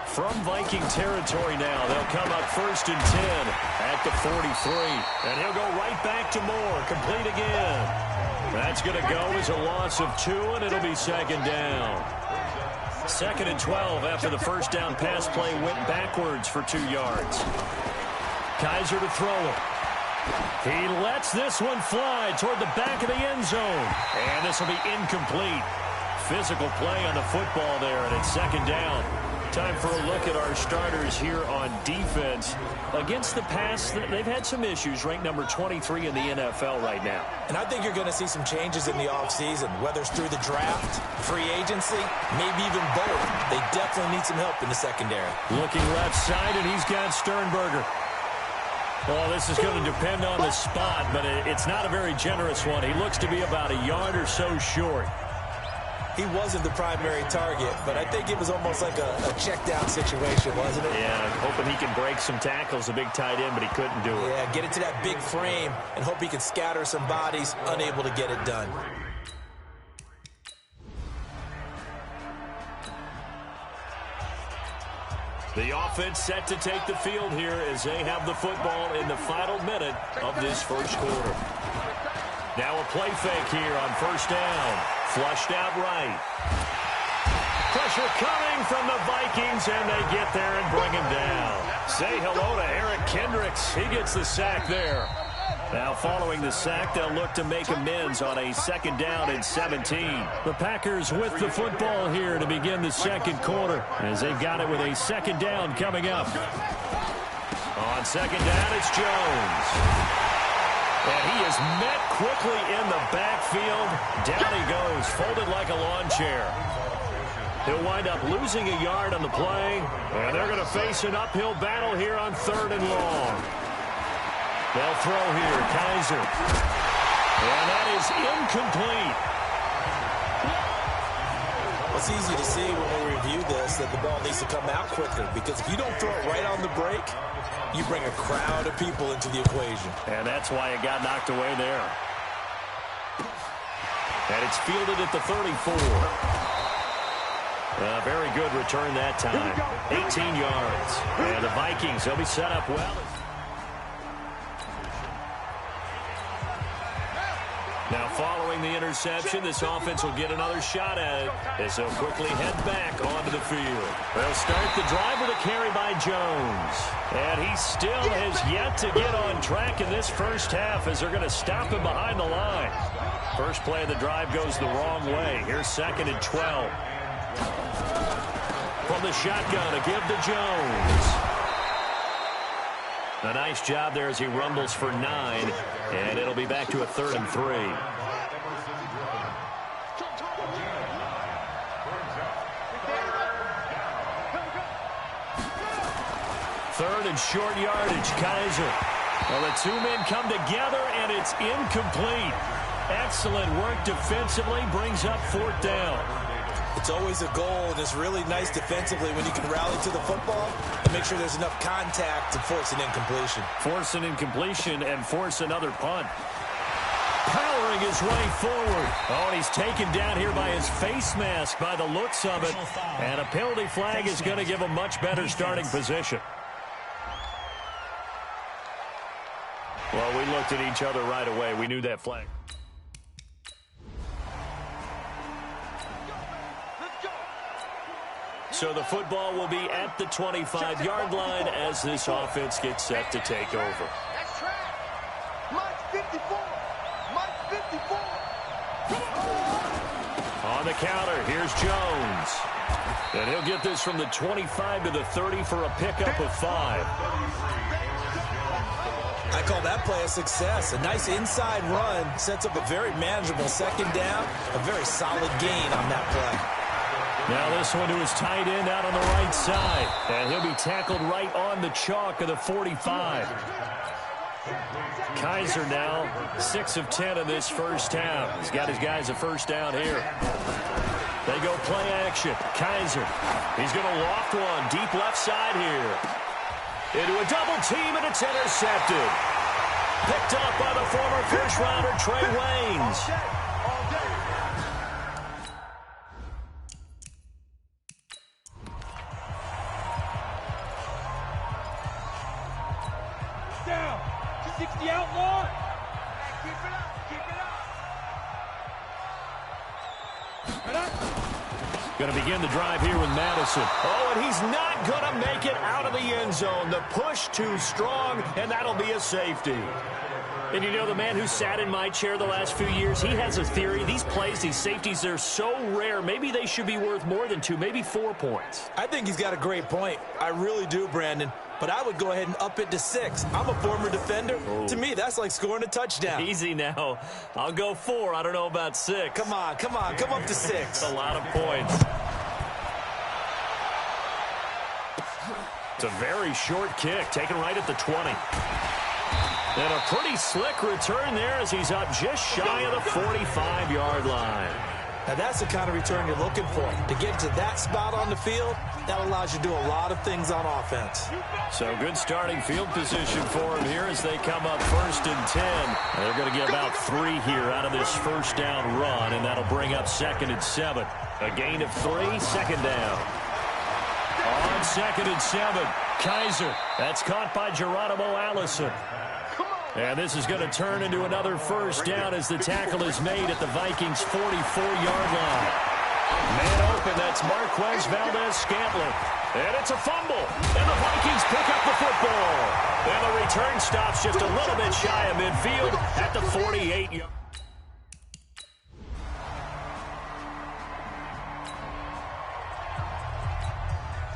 C: From Viking territory now, they'll come up 1st and 10 at the 43. And he'll go right back to Moore. Complete again. That's going to go as a loss of 2, and it'll be 2nd down. 2nd and 12 after the 1st down pass play went backwards for 2 yards. Kaiser to throw it. He lets this one fly toward the back of the end zone. And this will be incomplete. Physical play on the football there, and it's 2nd down. Time for a look at our starters here on defense. Against the pass, they've had some issues, ranked number 23 in the NFL right now.
D: And I think you're going to see some changes in the offseason, whether it's through the draft, free agency, maybe even both. They definitely need some help in the secondary.
C: Looking left side, and he's got Sternberger. Well, this is going to depend on the spot, but it's not a very generous one. He looks to be about a yard or so short.
D: He wasn't the primary target, but I think it was almost like a check-down situation, wasn't it?
C: Yeah, hoping he can break some tackles, a big tight end, but he couldn't do it.
D: Yeah, get it to that big frame and hope he can scatter some bodies, unable to get it done.
C: The offense set to take the field here as they have the football in the final minute of this 1st quarter. Now a play fake here on 1st down. Flushed out right. Pressure coming from the Vikings, and they get there and bring him down. Say hello to Eric Kendricks. He gets the sack there. Now following the sack, they'll look to make amends on a 2nd down and 17. The Packers with the football here to begin the 2nd quarter as they've got it with a 2nd down coming up. On 2nd down, it's Jones. And he is met quickly in the backfield. Down he goes, folded like a lawn chair. He'll wind up losing a yard on the play, and they're going to face an uphill battle here on 3rd and long. They'll throw here, Kaiser. And that is incomplete.
D: It's easy to see when we review this that the ball needs to come out quicker, because if you don't throw it right on the break, you bring a crowd of people into the equation.
C: And that's why it got knocked away there. And it's fielded at the 34. Very good return that time. 18 yards. And the Vikings, they'll be set up well. Now following the interception, this offense will get another shot at it as they'll quickly head back onto the field. They'll start the drive with a carry by Jones. And he still has yet to get on track in this 1st half as they're going to stop him behind the line. First play of the drive goes the wrong way. Here's 2nd and 12. From the shotgun, a give to Jones. A nice job there as he rumbles for 9, and it'll be back to a 3rd and 3. 3rd and short yardage, Kaiser. Well, the two men come together, and it's incomplete. Excellent work defensively, brings up 4th down.
D: It's always a goal, and it's really nice defensively when you can rally to the football and make sure there's enough contact to force an incompletion.
C: Force an incompletion and force another punt. Powering his way forward. Oh, and he's taken down here by his face mask by the looks of it. And a penalty flag is going to give him much better starting position. Well, we looked at each other right away. We knew that flag. So the football will be at the 25-yard line as this offense gets set to take over.
F: That's track. Mike 54. Mike 54.
C: On the counter, here's Jones. And he'll get this from the 25 to the 30 for a pickup of 5.
D: I call that play a success. A nice inside run sets up a very manageable 2nd down. A very solid gain on that play.
C: Now this one to his tight end out on the right side. And he'll be tackled right on the chalk of the 45. Kaiser now 6 of 10 in this first half. He's got his guys a first down here. They go play action. Kaiser. He's going to loft one deep left side here. Into a double team, and it's intercepted. Picked up by the former first-rounder Trey Waynes.
F: Down. 260 outlaw. Keep it up. Keep it up.
C: Going to begin the drive here with Madison. Oh, and he's not going to make it out of the end zone. The push too strong, and that'll be a safety. And you know, the man who sat in my chair the last few years, he has a theory. These plays, these safeties, they're so rare. Maybe they should be worth more than 2, maybe 4 points.
D: I think he's got a great point. I really do, Brandon. But I would go ahead and up it to 6. I'm a former defender. Oh. To me, that's like scoring a touchdown.
C: Easy now. I'll go 4. I don't know about 6.
D: Come on. Come up to 6.
C: That's a lot of points. It's a very short kick, taken right at the 20. And a pretty slick return there as he's up just shy of the 45-yard line.
D: Now, that's the kind of return you're looking for. To get to that spot on the field, that allows you to do a lot of things on offense.
C: So good starting field position for him here as they come up 1st and 10. And they're going to get about 3 here out of this first down run, and that'll bring up 2nd and 7. A gain of 3, 2nd down. On 2nd and 7, Kaiser. That's caught by Geronimo Allison. And this is going to turn into another first down as the tackle is made at the Vikings' 44-yard line. Man open, that's Marquez Valdez-Scantling. And it's a fumble. And the Vikings pick up the football. And the return stops just a little bit shy of midfield at the 48-yard.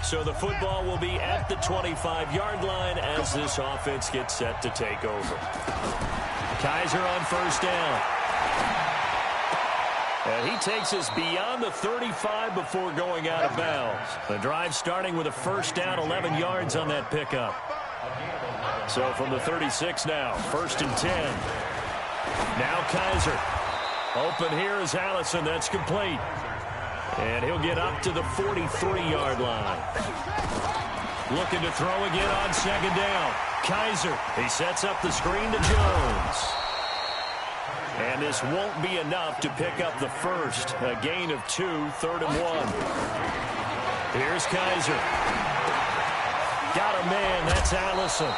C: So the football will be at the 25-yard line as this offense gets set to take over. Kaiser on first down. And he takes us beyond the 35 before going out of bounds. The drive starting with a first down, 11 yards on that pickup. So from the 36 now, 1st and 10. Now Kaiser. Open here is Allison. That's complete. And he'll get up to the 43-yard line. Looking to throw again on 2nd down. Kaiser, he sets up the screen to Jones. And this won't be enough to pick up the first. A gain of 2, 3rd and 1. Here's Kaiser. Got a man, that's Allison.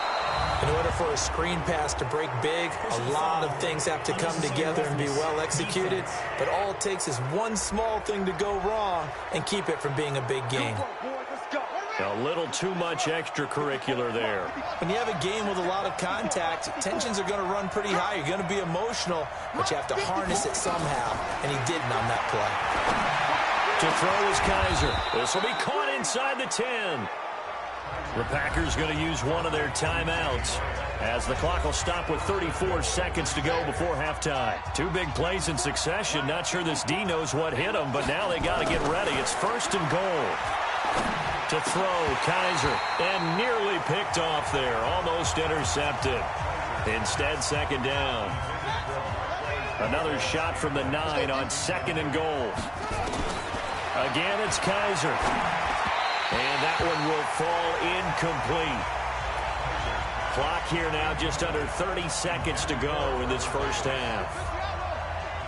D: In order for a screen pass to break big, a lot of things have to come together and be well executed. But all it takes is one small thing to go wrong and keep it from being a big gain.
C: A little too much extracurricular there.
D: When you have a game with a lot of contact, tensions are going to run pretty high. You're going to be emotional, but you have to harness it somehow, and he didn't on that play.
C: To throw is Kaiser. This will be caught inside the 10. The Packers going to use one of their timeouts as the clock will stop with 34 seconds to go before halftime. 2 big plays in succession. Not sure this D knows what hit him, but now they got to get ready. It's 1st and goal. To throw, Kaiser, and nearly picked off there. Almost intercepted. Instead, second down. Another shot from the 9 on 2nd and goal. Again, it's Kaiser. And that one will fall incomplete. Clock here now, just under 30 seconds to go in this first half.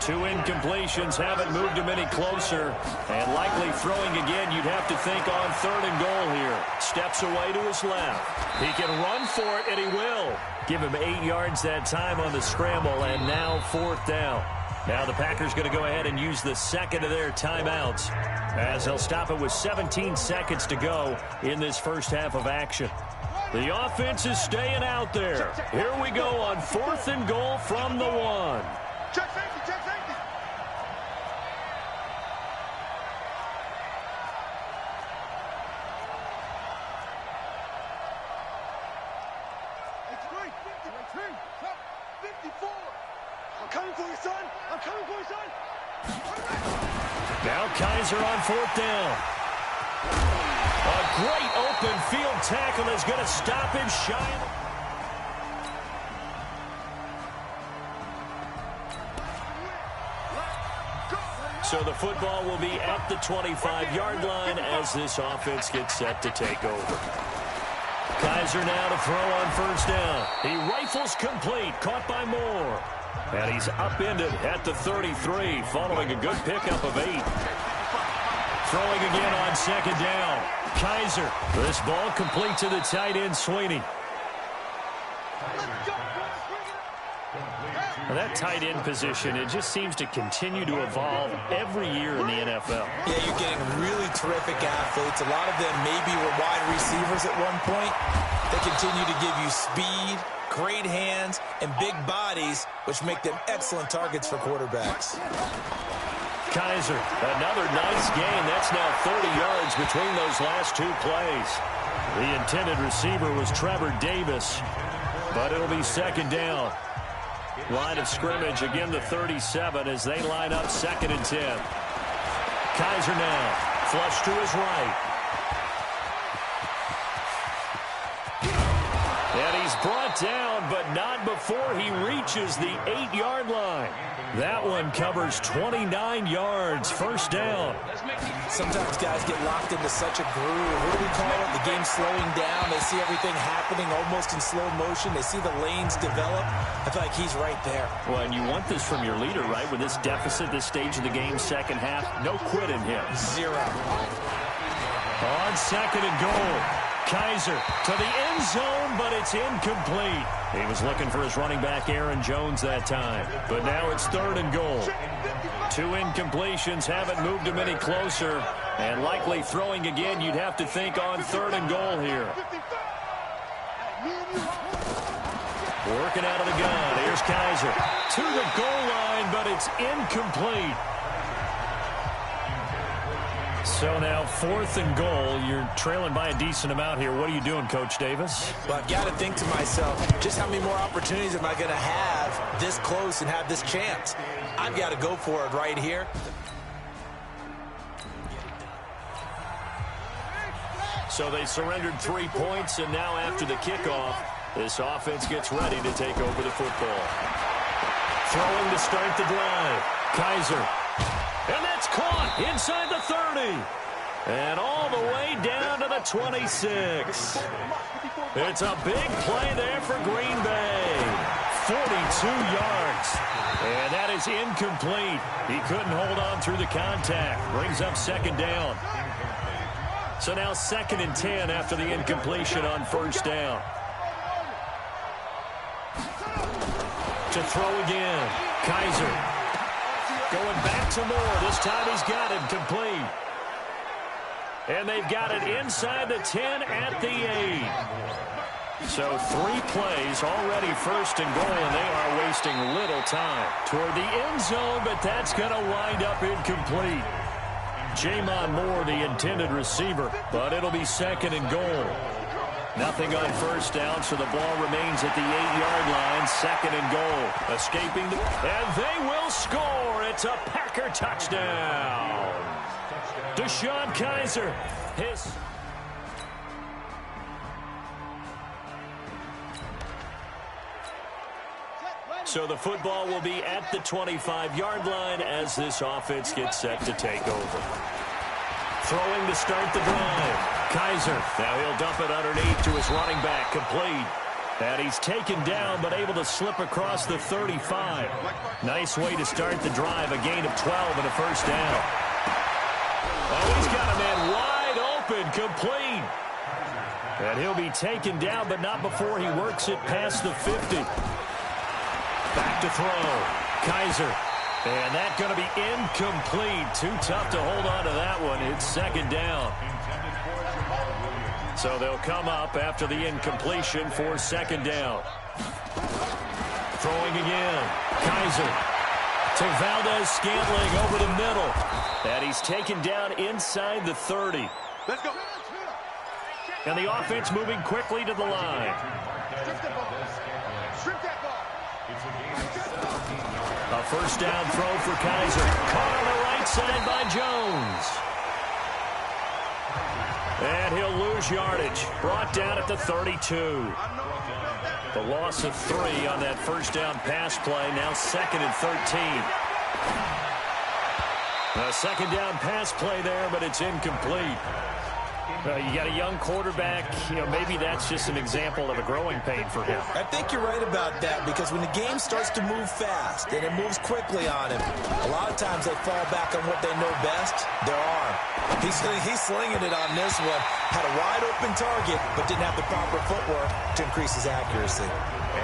C: 2 incompletions haven't moved him any closer. And likely throwing again, you'd have to think on 3rd and goal here. Steps away to his left. He can run for it, and he will. Give him 8 yards that time on the scramble, and now 4th down. Now the Packers going to go ahead and use the second of their timeouts, as they'll stop it with 17 seconds to go in this first half of action. The offense is staying out there. Here we go on 4th and goal from the 1.
F: Check safety, check safety. It's great. 54. I'm coming for you, son. I'm coming for you, son.
C: Now Kaiser on 4th down. A great open field tackle is going to stop him shy. So the football will be at the 25-yard line as this offense gets set to take over. Kaiser now to throw on 1st down. He rifles complete, caught by Moore. And he's upended at the 33, following a good pickup of 8. Throwing again on 2nd down. Kaiser, this ball complete to the tight end, Sweeney. Well, that tight end position, it just seems to continue to evolve every year in the NFL.
D: Yeah, you're getting really terrific athletes. A lot of them maybe were wide receivers at one point. They continue to give you speed, great hands, and big bodies, which make them excellent targets for quarterbacks.
C: Kaiser, another nice gain. That's now 30 yards between those last 2 plays. The intended receiver was Trevor Davis, but it'll be 2nd down. Line of scrimmage, again the 37 as they line up 2nd and 10. Kaiser now, flush to his right. And he's brought down, but not before he reaches the 8-yard line. That one covers 29 yards, 1st down.
D: Sometimes guys get locked into such a groove. What do we call it? The game's slowing down. They see everything happening almost in slow motion. They see the lanes develop. I feel like he's right there.
C: Well, and you want this from your leader, right? With this deficit, this stage of the game, second half, no quit in him.
D: 0.
C: On 2nd and goal. Kaiser to the end zone, but it's incomplete. He was looking for his running back, Aaron Jones, that time. But now it's 3rd and goal. 2 incompletions haven't moved him any closer. And likely throwing again, you'd have to think on 3rd and goal here. Working out of the gun. Here's Kaiser to the goal line, but it's incomplete. So now 4th and goal. You're trailing by a decent amount here. What are you doing, Coach Davis?
D: Well, I've got to think to myself, just how many more opportunities am I going to have this close and have this chance? I've got to go for it right here.
C: So they surrendered 3 points, and now after the kickoff, this offense gets ready to take over the football. Throwing to start the drive. Kaiser. And that's caught inside the 30. And all the way down to the 26. It's a big play there for Green Bay. 42 yards. And that is incomplete. He couldn't hold on through the contact. Brings up 2nd down. So now 2nd and 10 after the incompletion on 1st down. To throw again. Kaiser. Going back to Moore. This time he's got it complete. And they've got it inside the 10 at the 8. So 3 plays already 1st and goal, and they are wasting little time toward the end zone, but that's going to wind up incomplete. Jamon Moore, the intended receiver, but it'll be 2nd and goal. Nothing on 1st down, so the ball remains at the 8-yard line. 2nd and goal. Escaping, and they will score. It's a Packer touchdown. Deshaun Kaiser. So the football will be at the 25-yard line as this offense gets set to take over. Throwing to start the drive. Kaiser. Now he'll dump it underneath to his running back. Complete. And he's taken down but able to slip across the 35. Nice way to start the drive. A gain of 12 and a first down. Oh, he's got a man wide open. Complete. And he'll be taken down, but not before he works it past the 50. Back to throw. Kaiser. And that's going to be incomplete. Too tough to hold on to that one. It's second down. So they'll come up after the incompletion for second down. Throwing again. Kaiser to Valdez-Scantling over the middle. And he's taken down inside the 30.
F: Let's go.
C: And the offense moving quickly to the line.
F: Strip that ball.
C: A first down throw for Kaiser. Caught on the right side by Jones. And he'll lose yardage. Brought down at the 32. The loss of 3 on that first down pass play. Now second and 13. A second down pass play there, but it's incomplete. You got a young quarterback. Maybe that's just an example of a growing pain for him.
D: I think you're right about that, because when the game starts to move fast and it moves quickly on him, a lot of times they fall back on what they know best, their arm. He's slinging it on this one. Had a wide open target, but didn't have the proper footwork to increase his accuracy.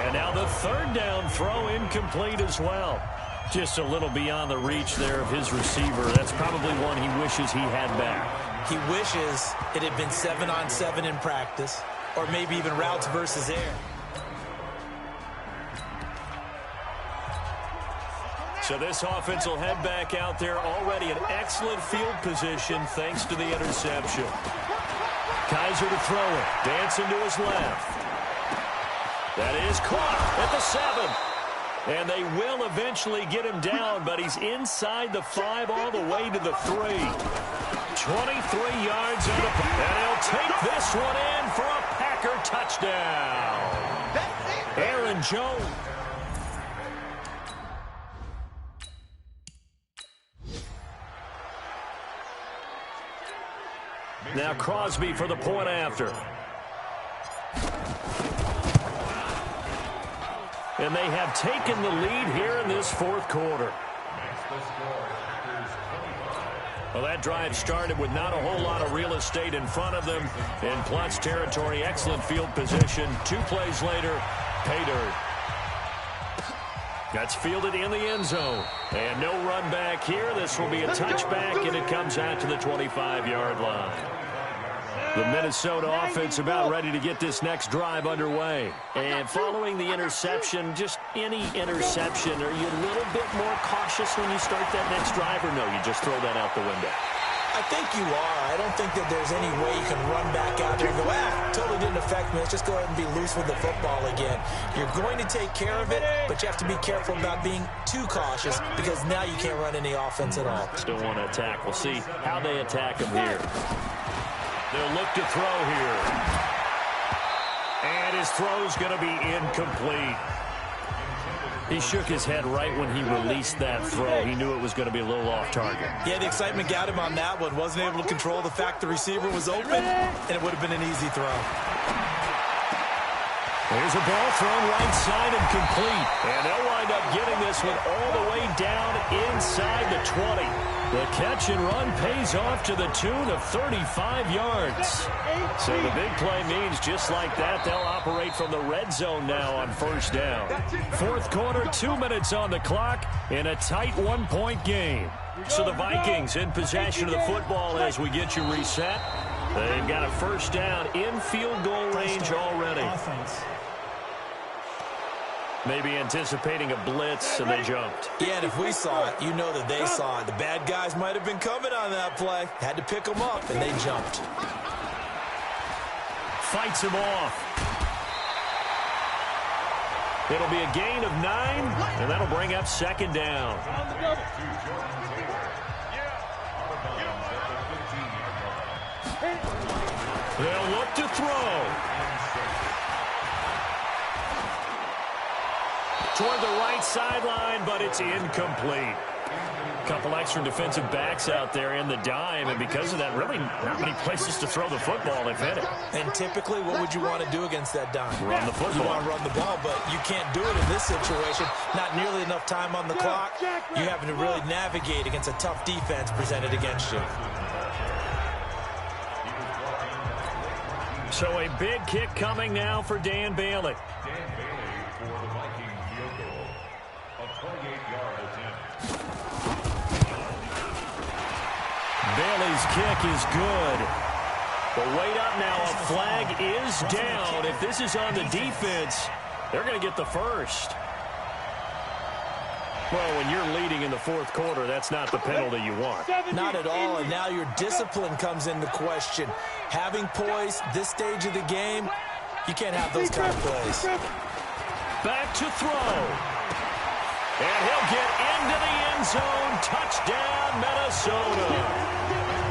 C: And now the third down throw incomplete as well. Just a little beyond the reach there of his receiver. That's probably one he wishes he had back.
D: He wishes it had been 7-on-7 in practice, or maybe even routes versus air.
C: So this offense will head back out there, already in excellent field position thanks to the interception. Kaiser to throw it. Dancing to his left. That is caught at the 7. And they will eventually get him down, but he's inside the 5 all the way to the 3. 23 yards on the... And he'll take this one in for a Packer touchdown. Aaron Jones. Now Crosby for the point after. And they have taken the lead here in this fourth quarter. Well, that drive started with not a whole lot of real estate in front of them. In Plunt's territory, excellent field position. 2 plays later, pay dirt. That's fielded in the end zone. And no run back here. This will be a touchback, and it comes out to the 25-yard line. The Minnesota offense about ready to get this next drive underway. And following the interception, just any interception, are you a little bit more cautious when you start that next drive, or no, you just throw that out the window?
D: I think you are. I don't think that there's any way you can run back out there and go, totally didn't affect me. Let's just go ahead and be loose with the football again. You're going to take care of it, but you have to be careful about being too cautious, because now you can't run any offense at all.
C: Still want to attack. We'll see how they attack him here. They'll look to throw here. And his throw's going to be incomplete. He shook his head right when he released that throw. He knew it was going to be a little off target.
D: Yeah, the excitement got him on that one. Wasn't able to control the fact the receiver was open, and it would have been an easy throw.
C: There's a ball thrown right side and complete. And they'll wind up getting this one all the way down inside the 20. The catch and run pays off to the tune of 35 yards. So the big play means just like that, they'll operate from the red zone now on first down. Fourth quarter, 2 minutes on the clock in a tight 1-point game. So the Vikings in possession of the football as we get you reset. They've got a first down in field goal range already. Maybe anticipating a blitz, and they jumped.
D: Yeah, and if we saw it, you know that they saw it. The bad guys might have been coming on that play. Had to pick them up, and they jumped.
C: Fights him off. It'll be a gain of 9, and that'll bring up second down. They'll look to throw. Toward the right sideline, but it's incomplete. Couple extra defensive backs out there in the dime, and because of that, really not many places to throw the football if hit it.
D: And typically, what would you want to do against that dime?
C: Run the football.
D: You want to run the ball, but you can't do it in this situation. Not nearly enough time on the clock. You're having to really navigate against a tough defense presented against you.
C: So a big kick coming now for Dan Bailey.
K: For the Viking field goal, a 28-yard attempt.
C: Bailey's kick is good. But wait up now, a flag is down. If this is on the defense, they're going to get the first. Well, when you're leading in the fourth quarter, that's not the penalty you want.
D: Not at all, and now your discipline comes into question. Having poise this stage of the game, you can't have those kind of plays.
C: Back to throw. And he'll get into the end zone. Touchdown, Minnesota.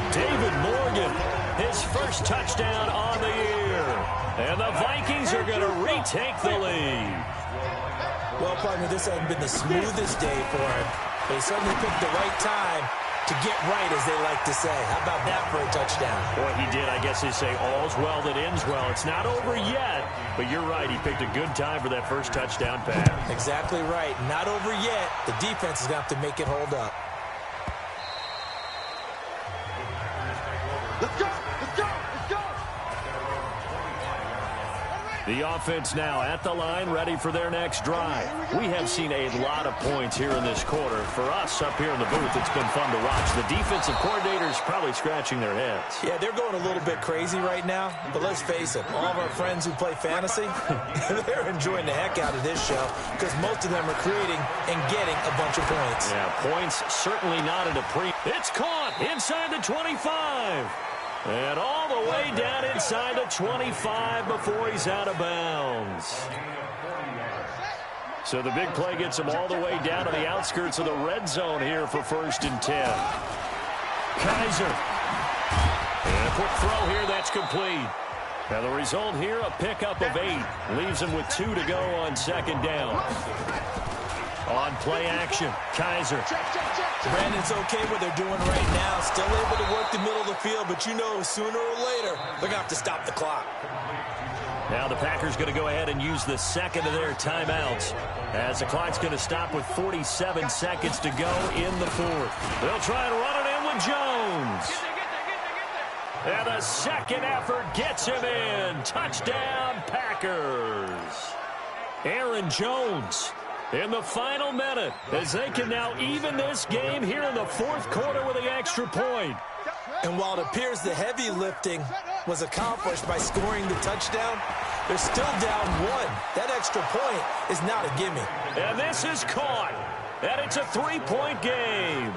C: David Morgan, his first touchdown on the year. And the Vikings are going to retake the lead.
D: Well, partner, this hasn't been the smoothest day for him, but he certainly picked the right time to get right, as they like to say. How about that for a touchdown?
C: Boy, he did. I guess they say all's well that ends well. It's not over yet, but you're right. He picked a good time for that first touchdown pass.
D: Exactly right. Not over yet. The defense is going to have to make it hold up.
F: Let's go! Let's go! Let's go!
C: The offense now at the line, ready for their next drive. We have seen a lot of points here in this quarter. For us up here in the booth, it's been fun to watch. The defensive coordinators probably scratching their heads.
D: Yeah, they're going a little bit crazy right now, but let's face it, all of our friends who play fantasy, they're enjoying the heck out of this show because most of them are creating and getting a bunch of points.
C: Yeah, points certainly not at a pre. It's caught inside the 25. And all the way down inside the 25 before he's out of bounds. So the big play gets him all the way down to the outskirts of the red zone here for 1st and 10. Kaiser. And a quick throw here, that's complete. Now the result here, a pickup of 8. Leaves him with 2 to go on 2nd down. On play action, Kaiser.
D: Brandon's okay what they're doing right now. Still able to work the middle of the field, but you know sooner or later they're going to have to stop the clock.
C: Now the Packers going to go ahead and use the second of their timeouts as the clock's going to stop with 47 seconds to go in the 4th. They'll try and run it in with Jones. And the second effort gets him in. Touchdown, Packers. Aaron Jones in the final minute as they can now even this game here in the 4th quarter with the extra point.
D: And while it appears the heavy lifting was accomplished by scoring the touchdown, they're still down 1. That extra point is not a gimme.
C: And this is caught. And it's a 3-point game.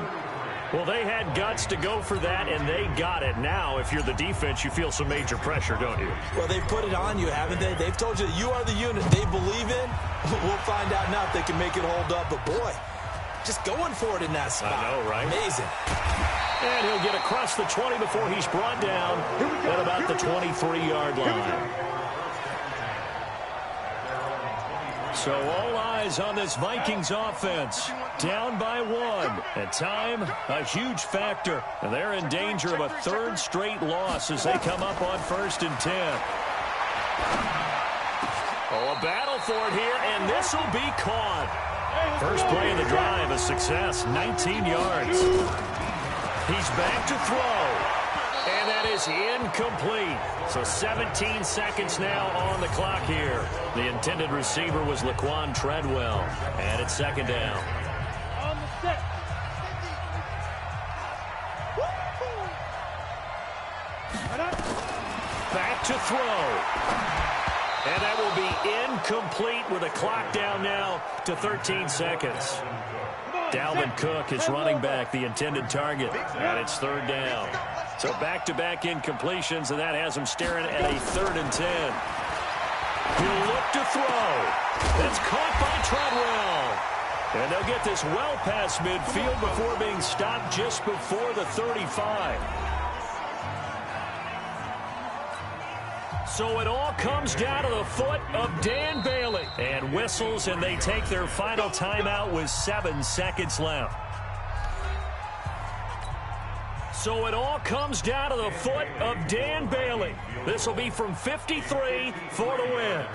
C: Well, they had guts to go for that, and they got it. Now, if you're the defense, you feel some major pressure, don't you?
D: Well, they've put it on you, haven't they? They've told you that you are the unit they believe in. We'll find out now if they can make it hold up. But, boy, just going for it in that spot.
C: I know, right?
D: Amazing.
C: And he'll get across the 20 before he's brought down at about the 23-yard line. So all eyes on this Vikings offense. Down by 1. And time, a huge factor. And they're in danger of a 3rd straight loss as they come up on 1st and 10. Oh, a battle for it here, and this will be caught. First play of the drive, a success, 19 yards. He's back to throw. And that is incomplete. So 17 seconds now on the clock here. The intended receiver was Laquan Treadwell. And it's 2nd down.
F: On the set.
C: Back to throw. And that will be incomplete with a clock down now to 13 seconds. Dalvin Cook is running back, the intended target. And it's 3rd down. So back-to-back incompletions, and that has him staring at a 3rd and 10. He'll look to throw. That's caught by Treadwell. And they'll get this well past midfield before being stopped just before the 35. So it all comes down to the foot of Dan Bailey. And whistles, and they take their final timeout with 7 seconds left. So it all comes down to the foot of Dan Bailey. This will be from 53 for the win.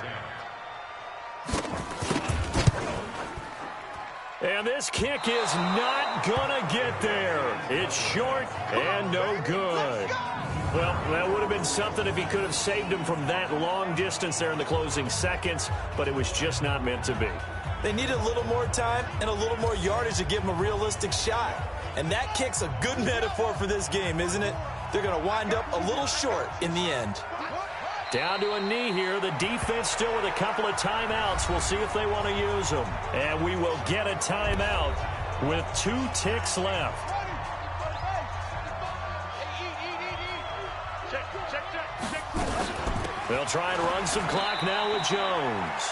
C: And this kick is not going to get there. It's short and no good. Well, that would have been something if he could have saved him from that long distance there in the closing seconds, but it was just not meant to be.
D: They needed a little more time and a little more yardage to give him a realistic shot. And that kick's a good metaphor for this game, isn't it? They're going to wind up a little short in the end.
C: Down to a knee here. The defense still with a couple of timeouts. We'll see if they want to use them. And we will get a timeout with 2 ticks left. They'll try and run some clock now with Jones.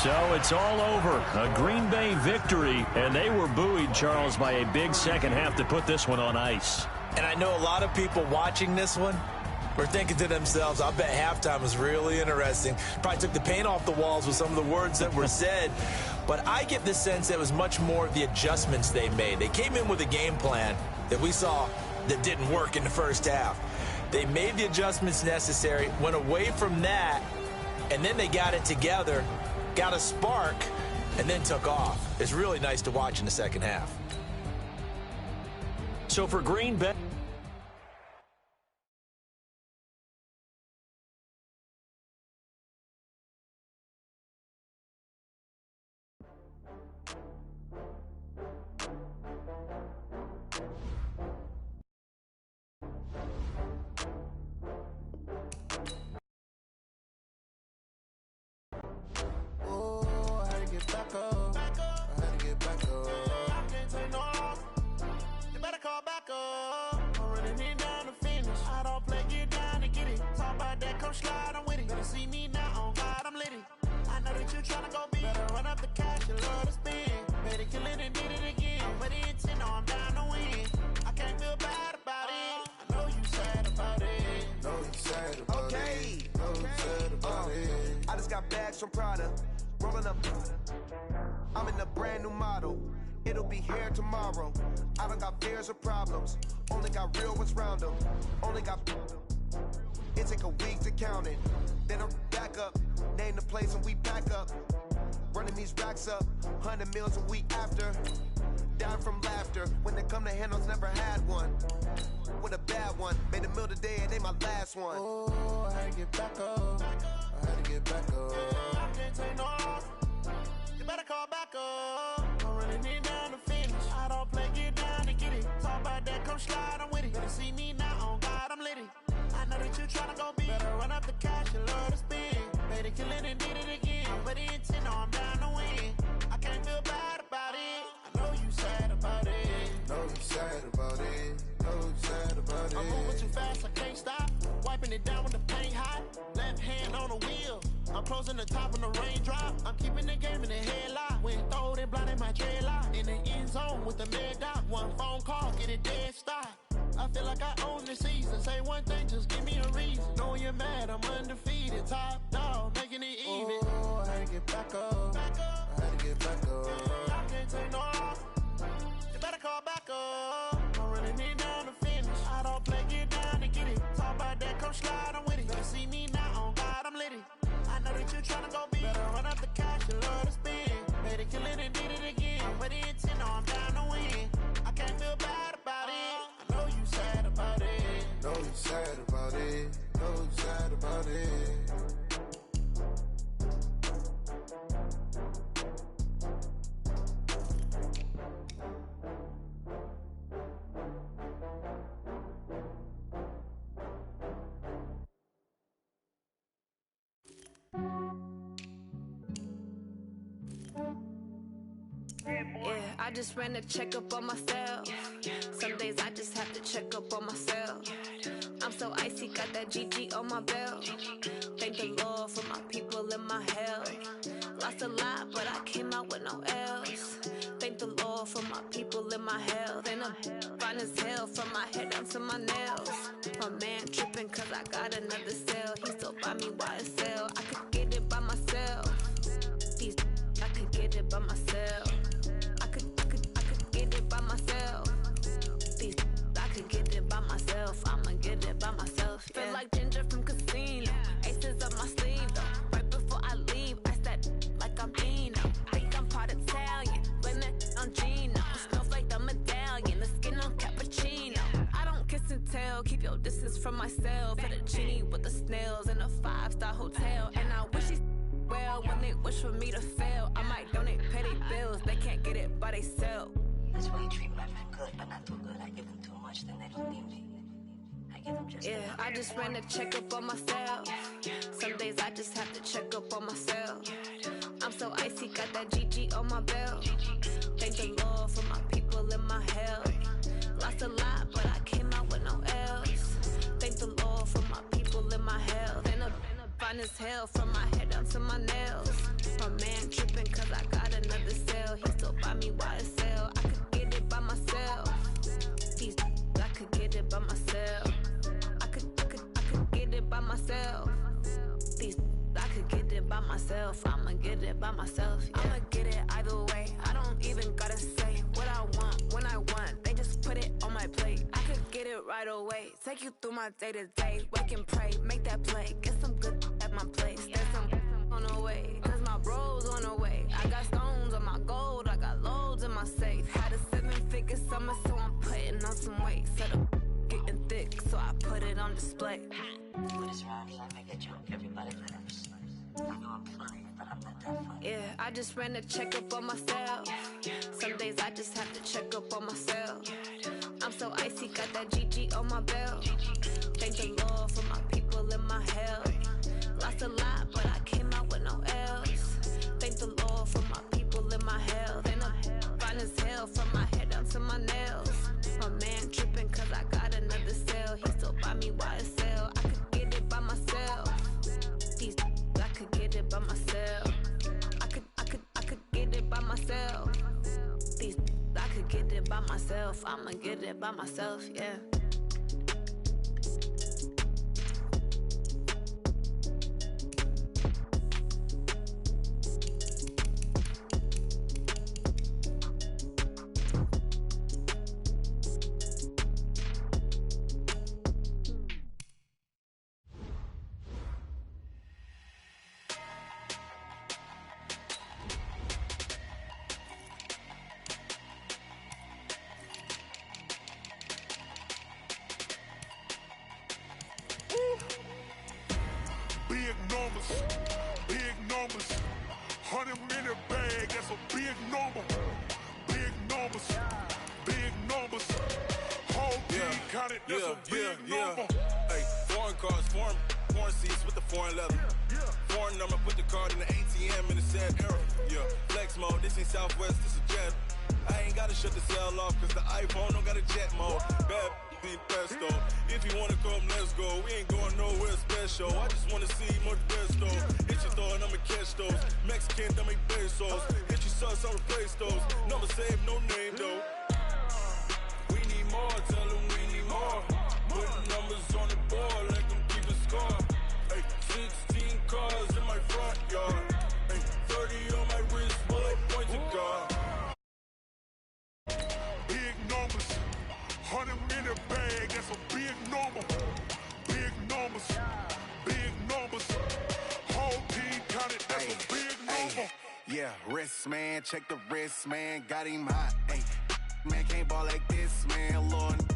C: So it's all over. A Green Bay victory, and they were buoyed, Charles, by a big second half to put this one on ice.
D: And I know a lot of people watching this one were thinking to themselves, I bet halftime was really interesting. Probably took the paint off the walls with some of the words that were said. But I get the sense that it was much more the adjustments they made. They came in with a game plan that we saw that didn't work in the first half. They made the adjustments necessary, went away from that, and then they got it together, got a spark, and then took off. It's really nice to watch in the second half.
C: So for Green Bay,
H: From Prada, rolling up. I'm in a brand new model. It'll be here tomorrow. I don't got fears or problems. Only got real ones round them. Only got. It take a week to count it. Then I'm back up. Name the place and we back up. Running these racks up. 100 meals a week after. Down from laughter. When it come to handles, never had one. With a bad one. Made a meal today and they my last one. Oh, I had to get back up. I had to get back up. I can't take no off. You better call back up. I'm running it down to finish. I don't play, get down to get it. Talk about that, come slide, I'm with it. Better see me now, on God, I'm litty. I know that you tryna go big. Better run up the cash, you love to spin. Better kill it and did it again. But the intent, no, I'm down to win. I can't feel bad about it. I know you sad about it. Know you sad about it. Know you sad about it. I'm moving too fast, I can't stop. Wiping it down with the paint hot. Left hand on the wheel. I'm closing the top on the raindrop. I'm keeping the game in the headlock. When throwed and blinded my dreadlock. In the end zone with the mad dot. One phone call, get it dead stop. I feel like I own the season. Say one thing, just give me a reason. Knowing you're mad, I'm undefeated. Top dog, making it even. Oh, I had to get back up. I had to get back up. I can't take no off. You better call back up. I'm running it down to finish. I don't play, get down to get it. Talk about that, come slide, I'm with it. Better see me now, on God, I'm litty. I know that you tryna go big. Better run up the cash, you love to spin. Better kill it and did it again. But the intent, no, I'm down to win. I can't feel bad about it. I know you sad about it. Know you sad about it. Know you sad about it.
L: Yeah, I just ran a checkup on myself. Some days I just have to check up on myself. I'm so icy, got that GG on my belt. Thank the Lord for my people and my health. Lost a lot, but I came out with no else. Thank the Lord from my people in my health. And I'm fine as hell from my head down to my nails. My man tripping cause I got another cell. He still buy me YSL. I could get it by myself. These I could get it by myself. I could get it by myself. These I could get it by myself. I'ma get it by myself. Yeah. Feel like Ginger from Casino. Aces up my sleeve though. Right before I leave, I said like I'm Dino. Think I'm part Italian. Blame it on Gino. Smells like the medallion. The skin on cappuccino. I don't kiss and tell. Keep your distance from myself. For the genie with the snails in a 5-star hotel. And I wish he's well when they wish for me to fail. I might donate petty bills. They can't get it by themselves.
M: That's why you treat my friend good, but not too good. I give them too much, then they don't need me. I give them just enough.
L: I just ran a checkup on myself. Some days I just have to check up on myself. I'm so icy, got that GG on my belt. Thank the Lord for my people in my health. Lost a lot, but I came out with no else. Thank the Lord for my people in my health. And I'm fine as hell from my head down to my nails. My man tripping cause I got another cell. He still buy me YSL. I could get it by myself. These I could get it by myself. I could get it by myself. These I could get it by myself. I'ma get it by myself. Yeah. I'ma get it either way. I don't even gotta say what I want when I want. They just put it on my plate. I could get it right away. Take you through my day to day. Wake and pray, make that play. Get some good at my place. There's some on the way. Cause my bros on the way. I got stones on my gold. I got loads in my safe. Had a 7-figure summer, so I'm putting on some weight. Set up getting thick, so I put it on display.
M: What is wrong? I make a joke. Everybody let him slip. I know I'm funny, but I'm not that funny.
L: Yeah, I just ran a checkup on myself. Some days I just have to check up on myself. I'm so icy, got that GG on my belt. Thank the Lord for my people in my health. Lost a lot, but I came out with no else. Thank the Lord for my people in my health. And I'm fine as hell from my head down to my nails. My man tripping cause I got another cell. He still buy me YSL. I could get it by myself. These I could get it by myself. I could get it by myself. These I could get it by myself. I'ma get it by myself, yeah.
N: Big numbers, 100-minute bag, that's a big number. Big numbers, whole team counted, that's a big number.
A: Hey, foreign cars, foreign seats with the foreign leather. Foreign number, put the card in the ATM in the sad era. Yeah, flex mode, this ain't Southwest, this is Jet. I ain't gotta shut the cell off, cause the iPhone don't got a jet mode. Bad be pesto. If you wanna come, let's go. We ain't going nowhere special. I just wanna see more best though. Hit your throw and I'ma catch those. Mexican, that make pesos. Hit your sauce, I'll replace those. Number save, no name though. We need more, tell them we need more. Putting numbers on the board, let them keep a score. Hey, 16 cars in my front yard. Hey, 30 on my wrist, bullet points of God.
N: Big numbers, 100-minute bag, that's a big number. Big numbers, whole team counted, that's a big number.
O: Yeah, wrist man, check the wrist man, got him hot. Man can't ball like this, man, Lord.